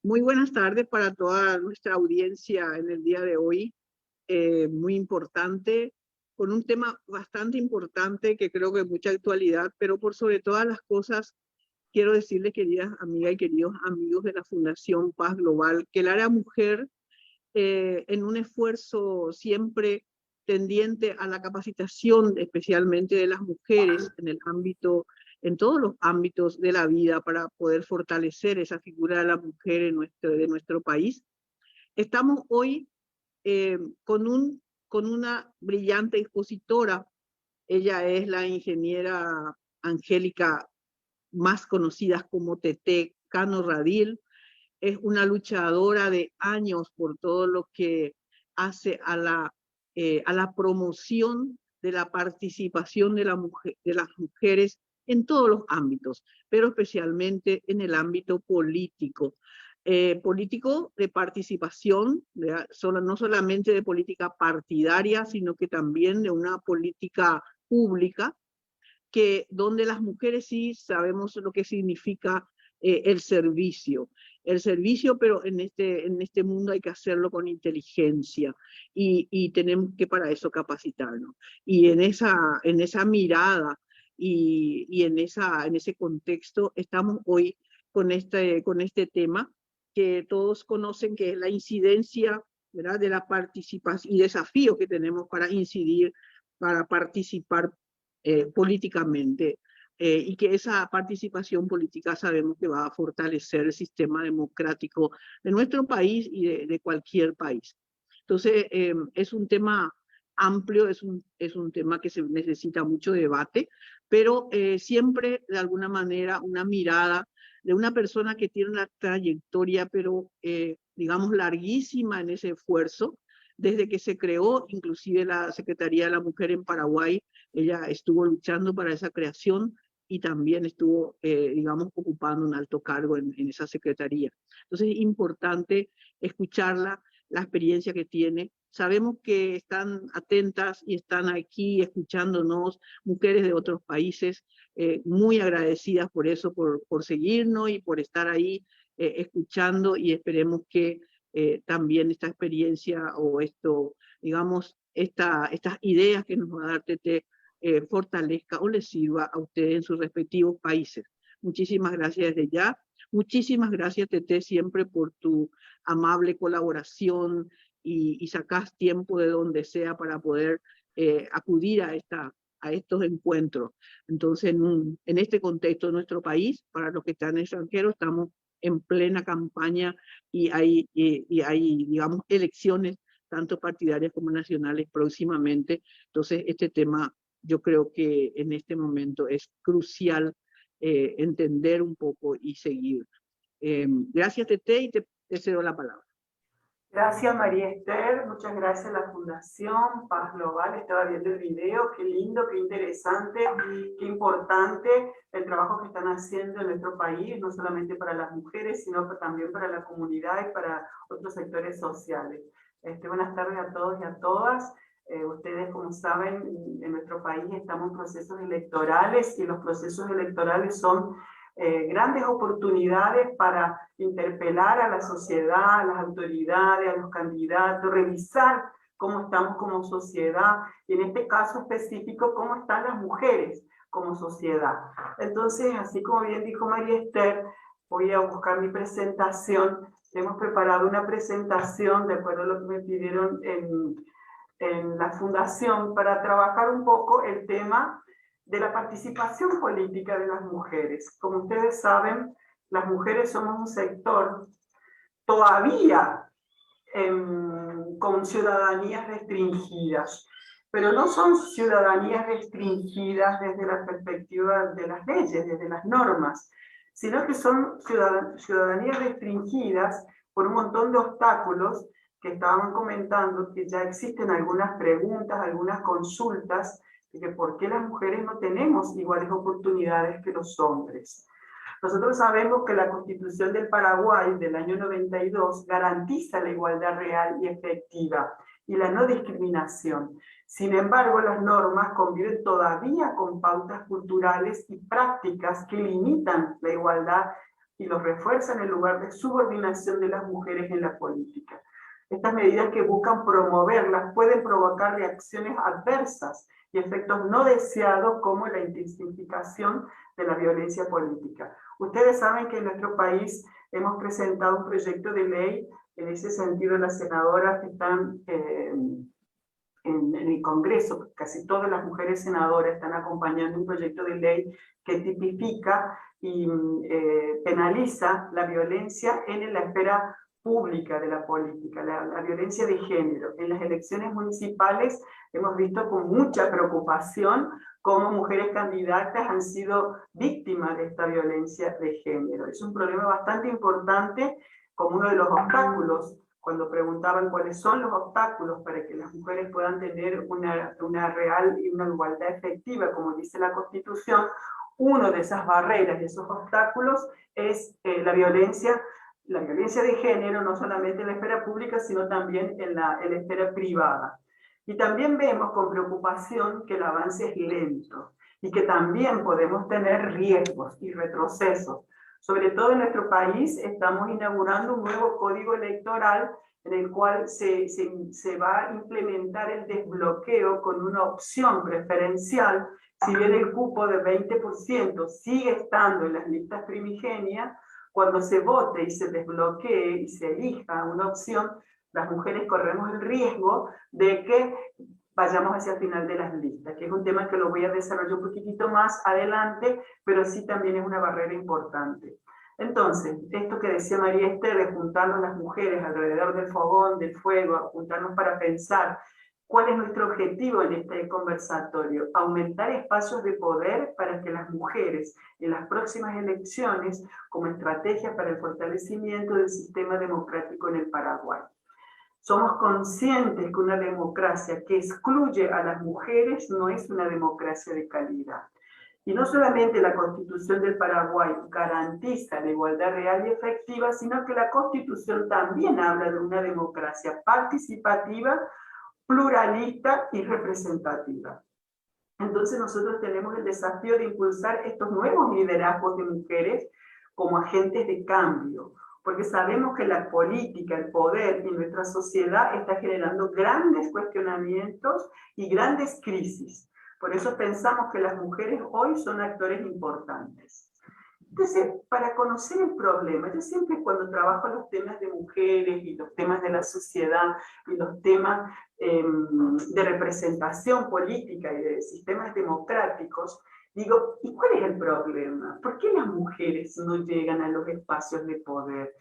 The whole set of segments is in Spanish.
Muy buenas tardes para toda nuestra audiencia en el día de hoy, muy importante, con un tema bastante importante que creo que es mucha actualidad, pero por sobre todas las cosas, quiero decirles, queridas amigas y queridos amigos de la Fundación Paz Global, que el área mujer, en un esfuerzo siempre tendiente a la capacitación, especialmente de las mujeres en el ámbito, en todos los ámbitos de la vida, para poder fortalecer esa figura de la mujer en de nuestro país. Estamos hoy eh, con, con una brillante expositora. Ella es la ingeniera Angélica, más conocida como Teté Cano Radil. Es una luchadora de años por todo lo que hace a la promoción de la participación de las mujeres en todos los ámbitos, pero especialmente en el ámbito político. Político de participación, no solamente de política partidaria, sino que también de una política pública, donde las mujeres sí sabemos lo que significa el servicio. El servicio, pero en este mundo hay que hacerlo con inteligencia y tenemos que para eso capacitarnos. Y en esa mirada y en ese contexto estamos hoy con este tema que todos conocen, que es la incidencia, ¿verdad?, de la participación y desafíos que tenemos para incidir, para participar políticamente, y que esa participación política sabemos que va a fortalecer el sistema democrático de nuestro país y de cualquier país. Entonces, es un tema amplio, es un tema que se necesita mucho debate, pero siempre de alguna manera una mirada de una persona que tiene una trayectoria, pero digamos larguísima en ese esfuerzo, desde que se creó inclusive la Secretaría de la Mujer en Paraguay. Ella estuvo luchando para esa creación y también estuvo, digamos, ocupando un alto cargo en esa secretaría. Entonces es importante escucharla, la experiencia que tiene. Sabemos que están atentas y están aquí escuchándonos mujeres de otros países, muy agradecidas por eso, por seguirnos y por estar ahí escuchando, y esperemos que también esta experiencia o esto, digamos, estas ideas que nos va a dar Teté fortalezca o les sirva a ustedes en sus respectivos países. Muchísimas gracias desde ya. Muchísimas gracias, Teté, siempre por tu amable colaboración y sacás tiempo de donde sea para poder acudir a estos encuentros. Entonces, en este contexto de nuestro país, para los que están extranjeros, estamos en plena campaña y hay, digamos, elecciones tanto partidarias como nacionales próximamente. Entonces, este tema yo creo que en este momento es crucial entender un poco y seguir. Gracias, Tete, y te cedo la palabra. Gracias, María Esther. Muchas gracias a la Fundación Paz Global. Estaba viendo el video. Qué lindo, qué interesante, qué importante el trabajo que están haciendo en nuestro país, no solamente para las mujeres, sino también para la comunidad y para otros sectores sociales. Buenas tardes a todos y a todas. Ustedes, como saben, en nuestro país estamos en procesos electorales y los procesos electorales son grandes oportunidades para interpelar a la sociedad, a las autoridades, a los candidatos, revisar cómo estamos como sociedad y en este caso específico cómo están las mujeres como sociedad. Entonces, así como bien dijo María Esther, voy a buscar mi presentación. Hemos preparado una presentación de acuerdo a lo que me pidieron en la fundación para trabajar un poco el tema de la participación política de las mujeres. Como ustedes saben, las mujeres somos un sector todavía con ciudadanías restringidas, pero no son ciudadanías restringidas desde la perspectiva de las leyes, desde las normas, sino que son ciudadanías restringidas por un montón de obstáculos que estaban comentando, que ya existen algunas preguntas, algunas consultas, de que por qué las mujeres no tenemos iguales oportunidades que los hombres. Nosotros sabemos que la Constitución del Paraguay del año 92 garantiza la igualdad real y efectiva y la no discriminación. Sin embargo, las normas conviven todavía con pautas culturales y prácticas que limitan la igualdad y los refuerzan en lugar de subordinación de las mujeres en la política. Estas medidas que buscan promoverlas pueden provocar reacciones adversas y efectos no deseados como la intensificación de la violencia política. Ustedes saben que en nuestro país hemos presentado un proyecto de ley, en ese sentido las senadoras que están en el Congreso, casi todas las mujeres senadoras están acompañando un proyecto de ley que tipifica y penaliza la violencia en la esfera pública de la política, la violencia de género. En las elecciones municipales hemos visto con mucha preocupación cómo mujeres candidatas han sido víctimas de esta violencia de género. Es un problema bastante importante, como uno de los obstáculos, cuando preguntaban cuáles son los obstáculos para que las mujeres puedan tener una real y una igualdad efectiva, como dice la Constitución, una de esas barreras, de esos obstáculos, es la violencia de género, no solamente en la esfera pública, sino también en la esfera privada. Y también vemos con preocupación que el avance es lento y que también podemos tener riesgos y retrocesos. Sobre todo en nuestro país estamos inaugurando un nuevo código electoral en el cual se va a implementar el desbloqueo con una opción preferencial. Si bien el cupo de 20% sigue estando en las listas primigenias, cuando se vote y se desbloquee y se elija una opción, las mujeres corremos el riesgo de que vayamos hacia el final de las listas, que es un tema que lo voy a desarrollar un poquitito más adelante, pero sí también es una barrera importante. Entonces, esto que decía María Esther, de juntarnos las mujeres alrededor del fogón, del fuego, juntarnos para pensar cuál es nuestro objetivo en este conversatorio, aumentar espacios de poder para que las mujeres en las próximas elecciones, como estrategia para el fortalecimiento del sistema democrático en el Paraguay. Somos conscientes que una democracia que excluye a las mujeres no es una democracia de calidad. Y no solamente la Constitución del Paraguay garantiza la igualdad real y efectiva, sino que la Constitución también habla de una democracia participativa, pluralista y representativa. Entonces nosotros tenemos el desafío de impulsar estos nuevos liderazgos de mujeres como agentes de cambio, porque sabemos que la política, el poder en nuestra sociedad está generando grandes cuestionamientos y grandes crisis. Por eso pensamos que las mujeres hoy son actores importantes. Entonces, para conocer el problema, yo siempre cuando trabajo los temas de mujeres y los temas de la sociedad y los temas de representación política y de sistemas democráticos, digo, ¿y cuál es el problema? ¿Por qué las mujeres no llegan a los espacios de poder?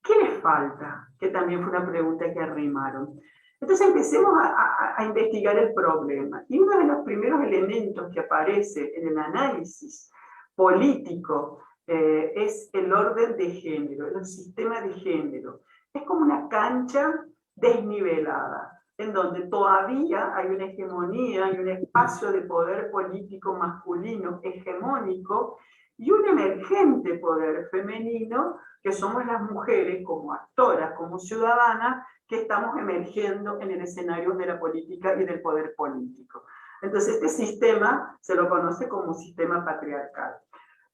¿Qué les falta? Que también fue una pregunta que arrimaron. Entonces empecemos a investigar el problema. Y uno de los primeros elementos que aparece en el análisis político es el orden de género, el sistema de género. Es como una cancha desnivelada, en donde todavía hay una hegemonía, hay un espacio de poder político masculino hegemónico y un emergente poder femenino que somos las mujeres como actoras, como ciudadanas, que estamos emergiendo en el escenario de la política y del poder político. Entonces este sistema se lo conoce como sistema patriarcal.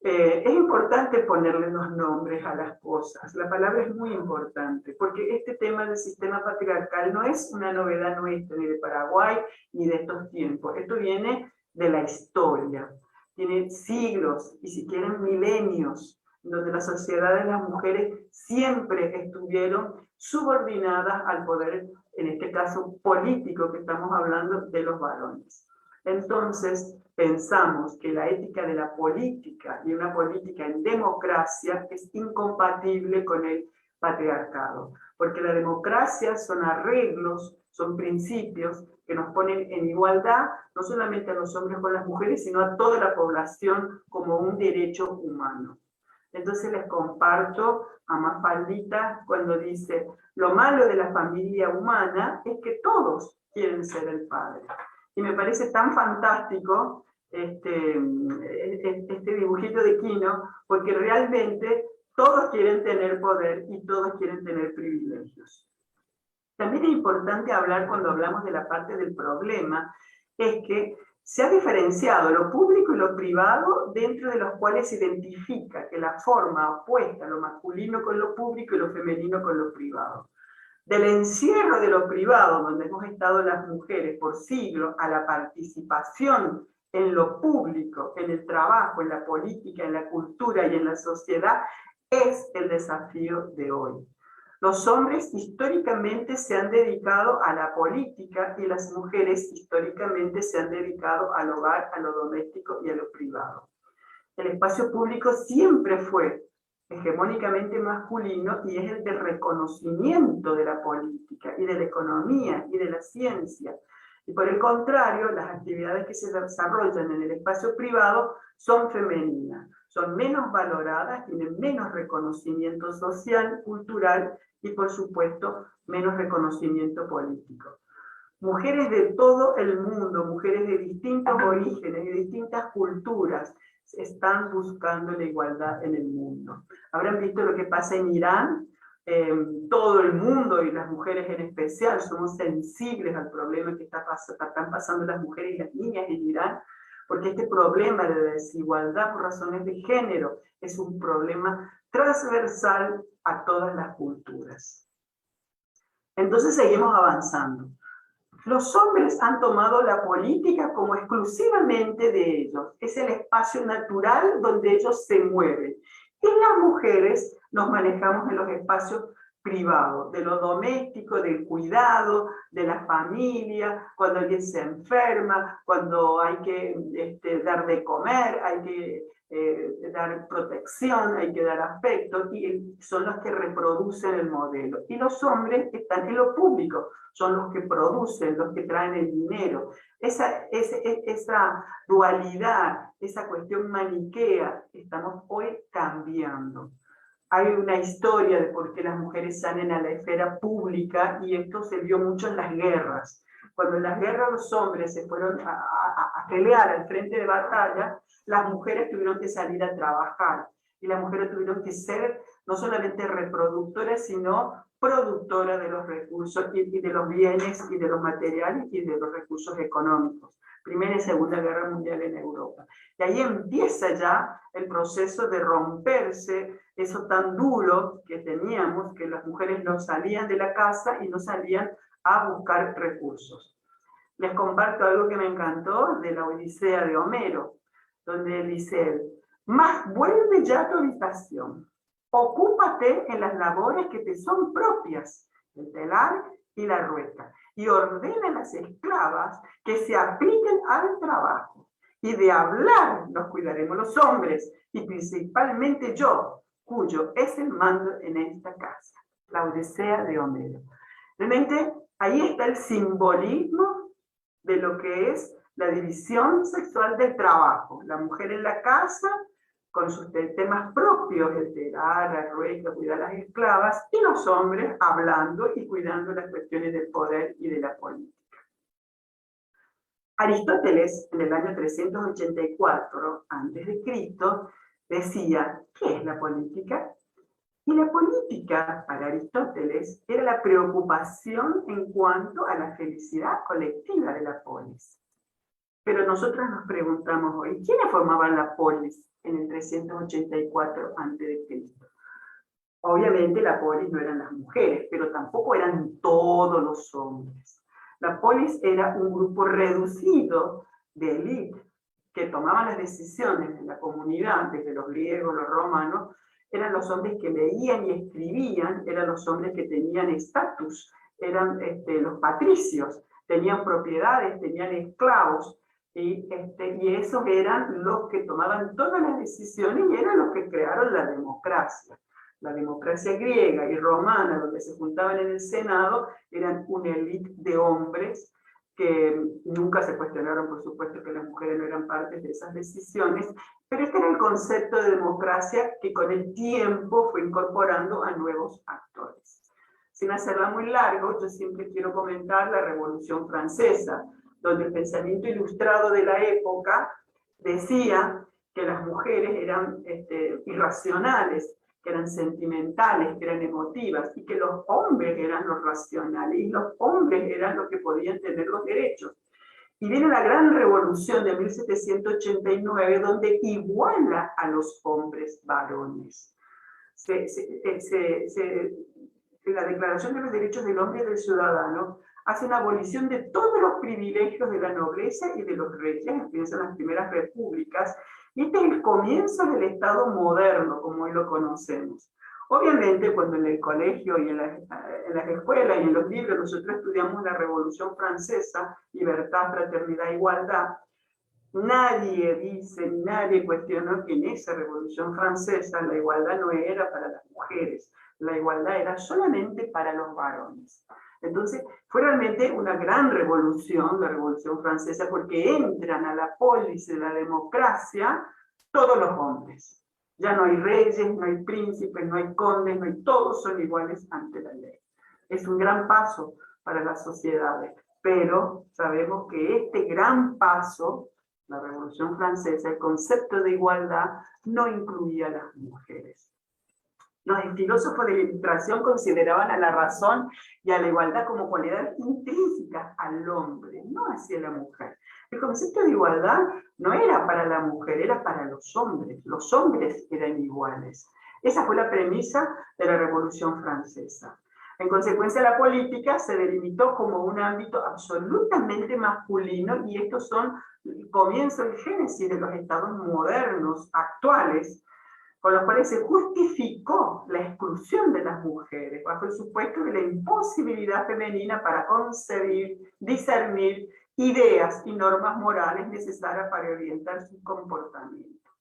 Es importante ponerle los nombres a las cosas. La palabra es muy importante, porque este tema del sistema patriarcal no es una novedad nuestra, ni de Paraguay, ni de estos tiempos. Esto viene de la historia. Tiene siglos, y si quieren milenios, donde las sociedades de las mujeres siempre estuvieron subordinadas al poder, en este caso político que estamos hablando, de los varones. Entonces, pensamos que la ética de la política y una política en democracia es incompatible con el patriarcado, porque la democracia son arreglos, son principios que nos ponen en igualdad, no solamente a los hombres con las mujeres, sino a toda la población como un derecho humano. Entonces les comparto a Mafaldita cuando dice, lo malo de la familia humana es que todos quieren ser el padre. Y me parece tan fantástico este dibujito de Quino, porque realmente todos quieren tener poder y todos quieren tener privilegios. También es importante hablar, cuando hablamos de la parte del problema, es que se ha diferenciado lo público y lo privado, dentro de los cuales se identifica que la forma opuesta lo masculino con lo público y lo femenino con lo privado. Del encierro de lo privado, donde hemos estado las mujeres por siglos, a la participación en lo público, en el trabajo, en la política, en la cultura y en la sociedad, es el desafío de hoy. Los hombres históricamente se han dedicado a la política y las mujeres históricamente se han dedicado al hogar, a lo doméstico y a lo privado. El espacio público siempre fue hegemónicamente masculino y es el de reconocimiento de la política y de la economía y de la ciencia. Y por el contrario, las actividades que se desarrollan en el espacio privado son femeninas, son menos valoradas, tienen menos reconocimiento social, cultural y, por supuesto, menos reconocimiento político. Mujeres de todo el mundo, mujeres de distintos orígenes, de distintas culturas, están buscando la igualdad en el mundo. Habrán visto lo que pasa en Irán. Todo el mundo, y las mujeres en especial, somos sensibles al problema que están pasando las mujeres y las niñas en Irán, porque este problema de desigualdad por razones de género es un problema transversal a todas las culturas. Entonces seguimos avanzando. Los hombres han tomado la política como exclusivamente de ellos. Es el espacio natural donde ellos se mueven. Y las mujeres nos manejamos en los espacios privados, de lo doméstico, del cuidado, de la familia, cuando alguien se enferma, cuando hay que dar de comer, hay que dar protección, hay que dar afecto, y son los que reproducen el modelo. Y los hombres están en lo público, son los que producen, los que traen el dinero. Esa dualidad, esa cuestión maniquea, estamos hoy cambiando. Hay una historia de por qué las mujeres salen a la esfera pública, y esto se vio mucho en las guerras. Cuando en las guerras los hombres se fueron a pelear al frente de batalla, las mujeres tuvieron que salir a trabajar. Y las mujeres tuvieron que ser no solamente reproductoras, sino productoras de los recursos y de los bienes y de los materiales y de los recursos económicos. Primera y Segunda Guerra Mundial en Europa. Y ahí empieza ya el proceso de romperse eso tan duro que teníamos, que las mujeres no salían de la casa y no salían a buscar recursos. Les comparto algo que me encantó de la Odisea de Homero, donde dice: «Mas vuelve ya a tu habitación, ocúpate en las labores que te son propias, el telar y la rueca, y ordena a las esclavas que se apliquen al trabajo, y de hablar nos cuidaremos los hombres, y principalmente yo, cuyo es el mando en esta casa». La Odisea de Homero. Realmente ahí está el simbolismo de lo que es la división sexual del trabajo. La mujer en la casa, con sus temas propios, el telar, la rueca, cuidar a las esclavas, y los hombres hablando y cuidando las cuestiones del poder y de la política. Aristóteles, en el año 384 a.C., decía: ¿qué es la política? Y la política, para Aristóteles, era la preocupación en cuanto a la felicidad colectiva de la polis. Pero nosotros nos preguntamos hoy, ¿quiénes formaban la polis en el 384 a.C.? Obviamente la polis no eran las mujeres, pero tampoco eran todos los hombres. La polis era un grupo reducido de élite que tomaban las decisiones en la comunidad, desde los griegos, los romanos. Eran los hombres que leían y escribían, eran los hombres que tenían estatus, eran los patricios, tenían propiedades, tenían esclavos, y esos eran los que tomaban todas las decisiones y eran los que crearon la democracia. La democracia griega y romana, donde se juntaban en el Senado, eran una élite de hombres que nunca se cuestionaron, por supuesto, que las mujeres no eran parte de esas decisiones, pero este era el concepto de democracia que con el tiempo fue incorporando a nuevos actores. Sin hacerla muy largo, yo siempre quiero comentar la Revolución Francesa, donde el pensamiento ilustrado de la época decía que las mujeres eran irracionales, que eran sentimentales, que eran emotivas, y que los hombres eran los racionales, y los hombres eran los que podían tener los derechos. Y viene la gran revolución de 1789, donde iguala a los hombres varones. La Declaración de los Derechos del Hombre y del Ciudadano hace una abolición de todos los privilegios de la nobleza y de los reyes, empiezan las primeras repúblicas, y este es el comienzo del Estado moderno, como hoy lo conocemos. Obviamente, cuando en el colegio y en las escuelas y en los libros nosotros estudiamos la Revolución Francesa, libertad, fraternidad, igualdad, nadie dice, nadie cuestionó que en esa Revolución Francesa la igualdad no era para las mujeres, la igualdad era solamente para los varones. Entonces, fue realmente una gran revolución, la Revolución Francesa, porque entran a la polis de la democracia todos los hombres. Ya no hay reyes, no hay príncipes, no hay condes, no hay, todos son iguales ante la ley. Es un gran paso para las sociedades, pero sabemos que este gran paso, la Revolución Francesa, el concepto de igualdad, no incluía a las mujeres. Los filósofos de la Ilustración consideraban a la razón y a la igualdad como cualidades intrínsecas al hombre, no hacia la mujer. El concepto de igualdad no era para la mujer, era para los hombres eran iguales. Esa fue la premisa de la Revolución Francesa. En consecuencia, la política se delimitó como un ámbito absolutamente masculino, y estos son el comienzo, el génesis de los estados modernos, actuales, con los cuales se justificó la exclusión de las mujeres, bajo el supuesto de la imposibilidad femenina para concebir, discernir ideas y normas morales necesarias para orientar su comportamiento.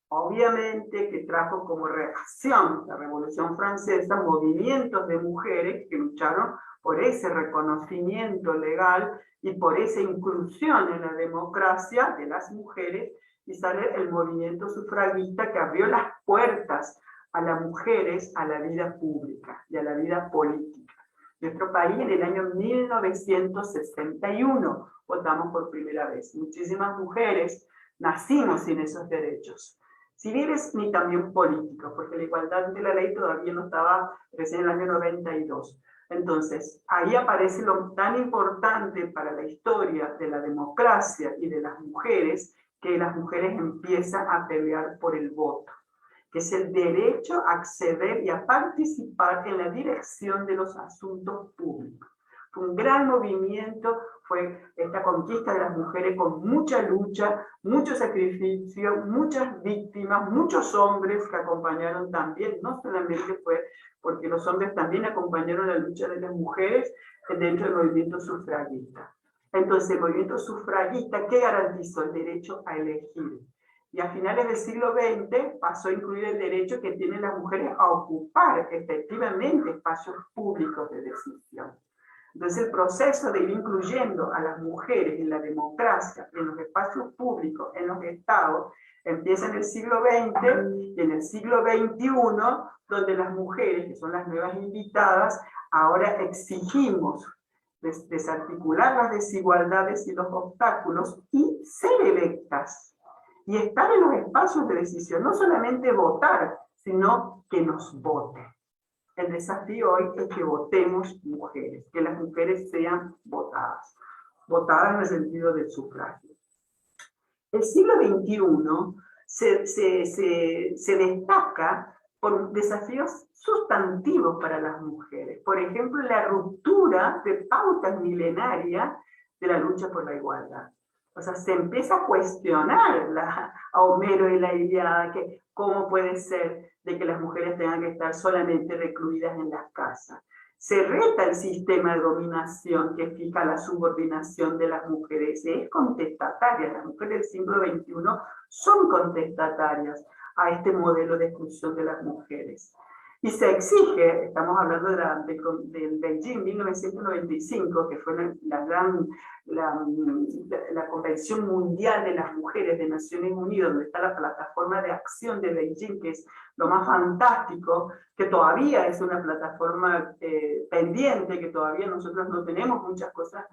Obviamente que trajo como reacción la Revolución Francesa movimientos de mujeres que lucharon por ese reconocimiento legal y por esa inclusión en la democracia de las mujeres, y sale el movimiento sufragista que abrió las puertas a las mujeres a la vida pública y a la vida política. Nuestro país en el año 1961 votamos por primera vez. Muchísimas mujeres nacimos sin esos derechos, civiles ni también políticos, porque la igualdad de la ley todavía no estaba recién en el año 92. Entonces, ahí aparece lo tan importante para la historia de la democracia y de las mujeres, que las mujeres empiezan a pelear por el voto, que es el derecho a acceder y a participar en la dirección de los asuntos públicos. Fue un gran movimiento, fue esta conquista de las mujeres con mucha lucha, mucho sacrificio, muchas víctimas, muchos hombres que acompañaron también, no solamente fue porque los hombres también acompañaron la lucha de las mujeres dentro del movimiento sufragista. Entonces, el movimiento sufragista, ¿qué garantizó? El derecho a elegir. Y a finales del siglo XX pasó a incluir el derecho que tienen las mujeres a ocupar efectivamente espacios públicos de decisión. Entonces, el proceso de ir incluyendo a las mujeres en la democracia, en los espacios públicos, en los estados, empieza en el siglo XX, y en el siglo XXI, donde las mujeres, que son las nuevas invitadas, ahora exigimos desarticular las desigualdades y los obstáculos y ser electas y estar en los espacios de decisión, no solamente votar, sino que nos voten. El desafío hoy es que votemos mujeres, que las mujeres sean votadas en el sentido del sufragio. El siglo XXI se destaca por desafíos sustantivos para las mujeres. Por ejemplo, la ruptura de pautas milenarias de la lucha por la igualdad. O sea, se empieza a cuestionar a Homero y la Ilíada, que cómo puede ser de que las mujeres tengan que estar solamente recluidas en las casas. Se reta el sistema de dominación que fija la subordinación de las mujeres. Es contestataria. Las mujeres del siglo XXI son contestatarias a este modelo de exclusión de las mujeres. Y se exige, estamos hablando del Beijing 1995, que fue la Convención Mundial de las Mujeres de Naciones Unidas, donde está la plataforma de acción de Beijing, que es lo más fantástico, que todavía es una plataforma pendiente, que todavía nosotros no tenemos muchas cosas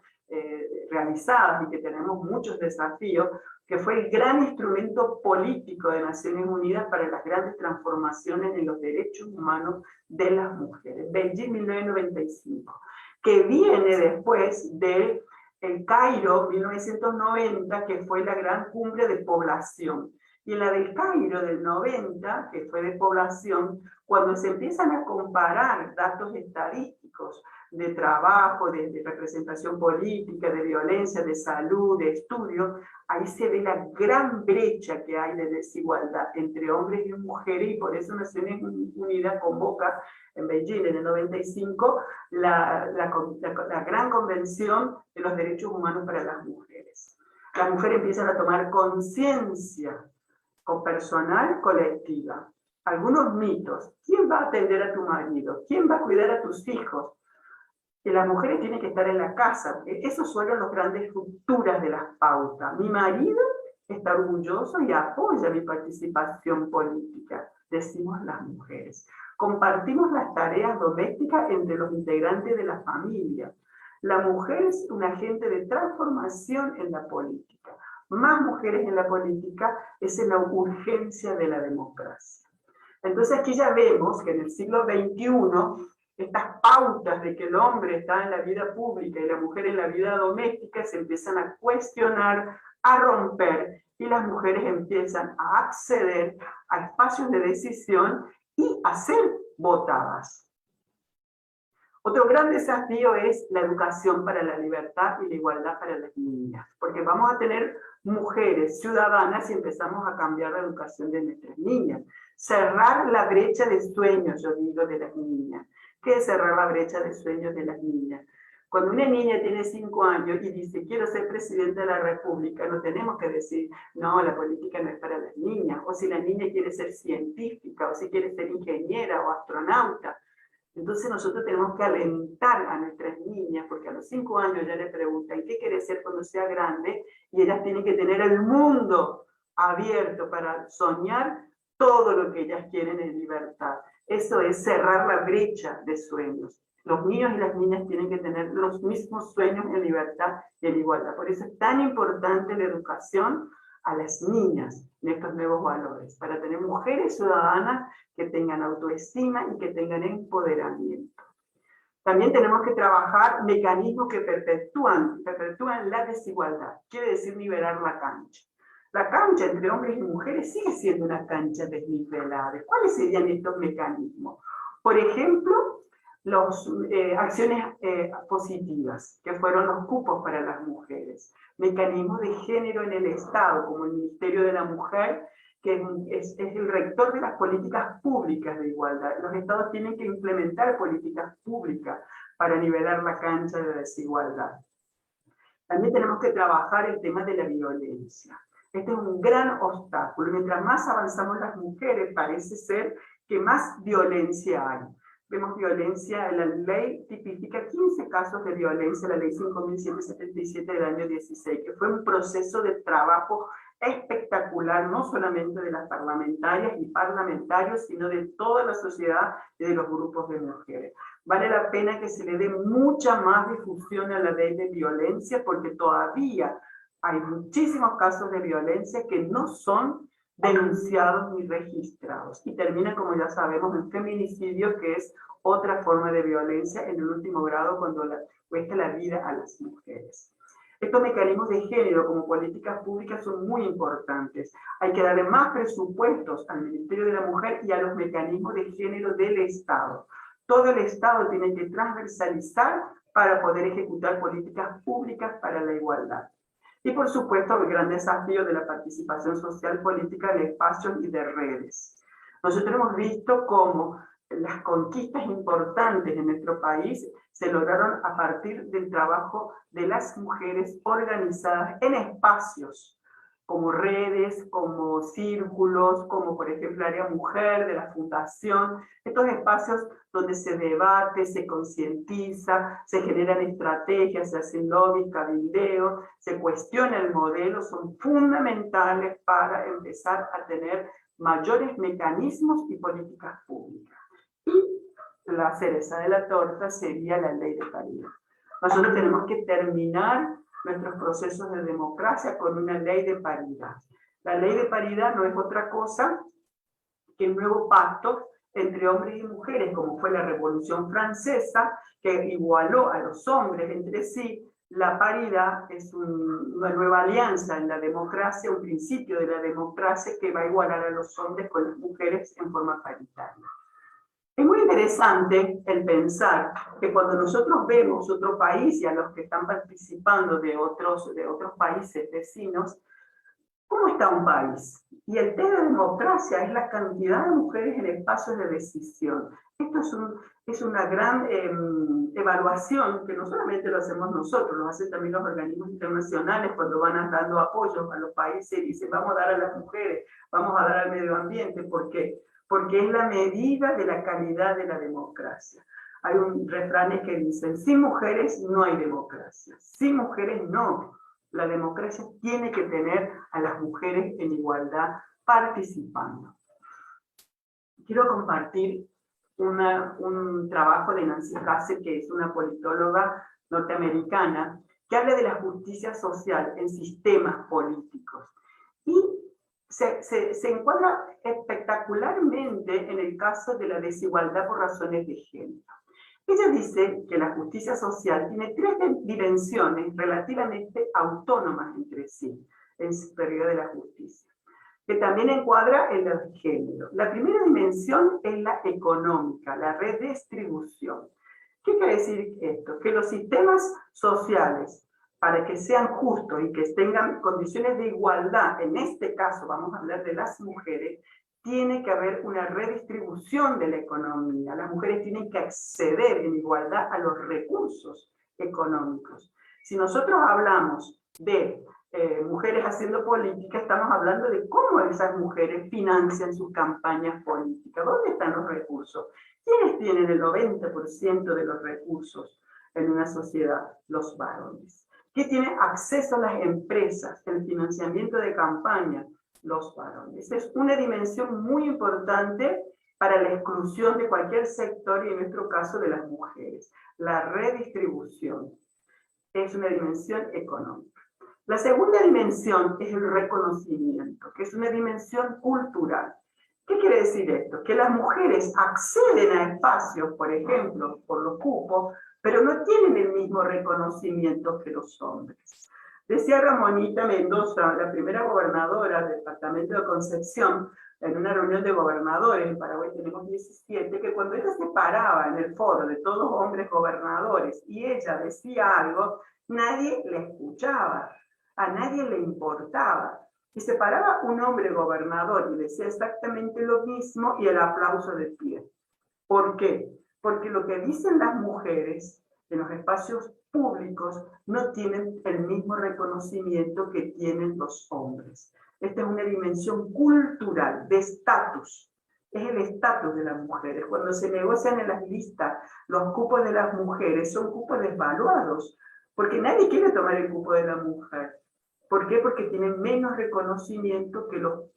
realizadas y que tenemos muchos desafíos, que fue el gran instrumento político de Naciones Unidas para las grandes transformaciones en los derechos humanos de las mujeres. Beijing 1995, que viene después del el Cairo 1990, que fue la gran cumbre de población. Y en la del Cairo del 90, que fue de población, cuando se empiezan a comparar datos estadísticos de trabajo, de representación política, de violencia, de salud, de estudio, ahí se ve la gran brecha que hay de desigualdad entre hombres y mujeres, y por eso Naciones Unidas convoca en Beijing en el 95 la gran convención de los derechos humanos para las mujeres. Las mujeres empiezan a tomar conciencia con personal, colectiva. Algunos mitos. ¿Quién va a atender a tu marido? ¿Quién va a cuidar a tus hijos? Que las mujeres tienen que estar en la casa. Esos fueron las grandes rupturas de las pautas. Mi marido está orgulloso y apoya mi participación política, decimos las mujeres. Compartimos las tareas domésticas entre los integrantes de la familia. La mujer es un agente de transformación en la política. Más mujeres en la política es en la urgencia de la democracia. Entonces aquí ya vemos que en el siglo XXI estas pautas de que el hombre está en la vida pública y la mujer en la vida doméstica se empiezan a cuestionar, a romper, y las mujeres empiezan a acceder a espacios de decisión y a ser votadas. Otro gran desafío es la educación para la libertad y la igualdad para las niñas, porque vamos a tener mujeres ciudadanas y empezamos a cambiar la educación de nuestras niñas. Cerrar la brecha de sueños, yo digo, de las niñas. ¿Qué es cerrar la brecha de sueños de las niñas? Cuando una niña tiene 5 años y dice, quiero ser presidente de la República, no tenemos que decir, no, la política no es para las niñas. O si la niña quiere ser científica, o si quiere ser ingeniera o astronauta. Entonces nosotros tenemos que alentar a nuestras niñas, porque a los 5 años ya le preguntan, ¿qué quiere ser cuando sea grande? Y ellas tienen que tener el mundo abierto para soñar todo lo que ellas quieren en libertad. Eso es cerrar la brecha de sueños. Los niños y las niñas tienen que tener los mismos sueños en libertad y en igualdad. Por eso es tan importante la educación a las niñas en estos nuevos valores, para tener mujeres ciudadanas que tengan autoestima y que tengan empoderamiento. También tenemos que trabajar mecanismos que perpetúan la desigualdad. Quiere decir nivelar la cancha. La cancha entre hombres y mujeres sigue siendo una cancha desnivelada. ¿Cuáles serían estos mecanismos? Por ejemplo, las acciones positivas, que fueron los cupos para las mujeres. Mecanismos de género en el Estado, como el Ministerio de la Mujer, que es el rector de las políticas públicas de igualdad. Los estados tienen que implementar políticas públicas para nivelar la cancha de desigualdad. También tenemos que trabajar el tema de la violencia. Este es un gran obstáculo. Mientras más avanzamos las mujeres, parece ser que más violencia hay. Vemos violencia, la ley tipifica 15 casos de violencia, la ley 5.177 del año 16, que fue un proceso de trabajo espectacular, no solamente de las parlamentarias y parlamentarios, sino de toda la sociedad y de los grupos de mujeres. Vale la pena que se le dé mucha más difusión a la ley de violencia, porque todavía hay muchísimos casos de violencia que no son denunciados ni registrados. Y termina, como ya sabemos, en feminicidio, que es otra forma de violencia en el último grado cuando cuesta la vida a las mujeres. Estos mecanismos de género como políticas públicas son muy importantes. Hay que darle más presupuestos al Ministerio de la Mujer y a los mecanismos de género del Estado. Todo el Estado tiene que transversalizar para poder ejecutar políticas públicas para la igualdad. Y por supuesto, el gran desafío de la participación social política en espacios y de redes. Nosotros hemos visto cómo las conquistas importantes en nuestro país se lograron a partir del trabajo de las mujeres organizadas en espacios como redes, como círculos, como por ejemplo Área Mujer de la Fundación, estos espacios donde se debate, se concientiza, se generan estrategias, se hacen lobbies, cabildeos, se cuestiona el modelo, son fundamentales para empezar a tener mayores mecanismos y políticas públicas. Y la cereza de la torta sería la ley de paridad. Nosotros tenemos que terminar nuestros procesos de democracia con una ley de paridad. La ley de paridad no es otra cosa que un nuevo pacto entre hombres y mujeres, como fue la Revolución Francesa, que igualó a los hombres entre sí, la paridad es una nueva alianza en la democracia, un principio de la democracia que va a igualar a los hombres con las mujeres en forma paritaria. Es muy interesante el pensar que cuando nosotros vemos otro país y a los que están participando de otros países vecinos, ¿cómo está un país? Y el test de democracia es la cantidad de mujeres en espacios de decisión. Esto es una gran evaluación que no solamente lo hacemos nosotros, lo hacen también los organismos internacionales cuando van dando apoyo a los países y dicen vamos a dar a las mujeres, vamos a dar al medio ambiente. ¿Por qué? Porque es la medida de la calidad de la democracia. Hay un refrán que dice, sin mujeres no hay democracia, sin mujeres no. La democracia tiene que tener a las mujeres en igualdad participando. Quiero compartir un trabajo de Nancy Kasel, que es una politóloga norteamericana, que habla de la justicia social en sistemas políticos. Y se encuadra espectacularmente en el caso de la desigualdad por razones de género. Ella dice que la justicia social tiene tres dimensiones relativamente autónomas entre sí en su teoría de la justicia, que también encuadra en el género. La primera dimensión es la económica, la redistribución. ¿Qué quiere decir esto? Que los sistemas sociales, para que sean justos y que tengan condiciones de igualdad, en este caso vamos a hablar de las mujeres, tiene que haber una redistribución de la economía. Las mujeres tienen que acceder en igualdad a los recursos económicos. Si nosotros hablamos de mujeres haciendo política, estamos hablando de cómo esas mujeres financian sus campañas políticas. ¿Dónde están los recursos? ¿Quiénes tienen el 90% de los recursos en una sociedad? Los varones. ¿Qué tienen acceso a las empresas, el financiamiento de campaña? Los varones. Es una dimensión muy importante para la exclusión de cualquier sector y en nuestro caso de las mujeres. La redistribución es una dimensión económica. La segunda dimensión es el reconocimiento, que es una dimensión cultural. ¿Qué quiere decir esto? Que las mujeres acceden a espacios, por ejemplo, por los cupos, pero no tienen el mismo reconocimiento que los hombres. Decía Ramonita Mendoza, la primera gobernadora del departamento de Concepción, en una reunión de gobernadores, en Paraguay tenemos 17, que cuando ella se paraba en el foro de todos hombres gobernadores y ella decía algo, nadie le escuchaba, a nadie le importaba. Y se paraba un hombre gobernador y decía exactamente lo mismo y el aplauso de pie. ¿Por qué? Porque lo que dicen las mujeres en los espacios públicos no tienen el mismo reconocimiento que tienen los hombres. Esta es una dimensión cultural, de estatus. Es el estatus de las mujeres. Cuando se negocian en las listas los cupos de las mujeres, son cupos desvaluados, porque nadie quiere tomar el cupo de la mujer. ¿Por qué? Porque tienen menos reconocimiento que los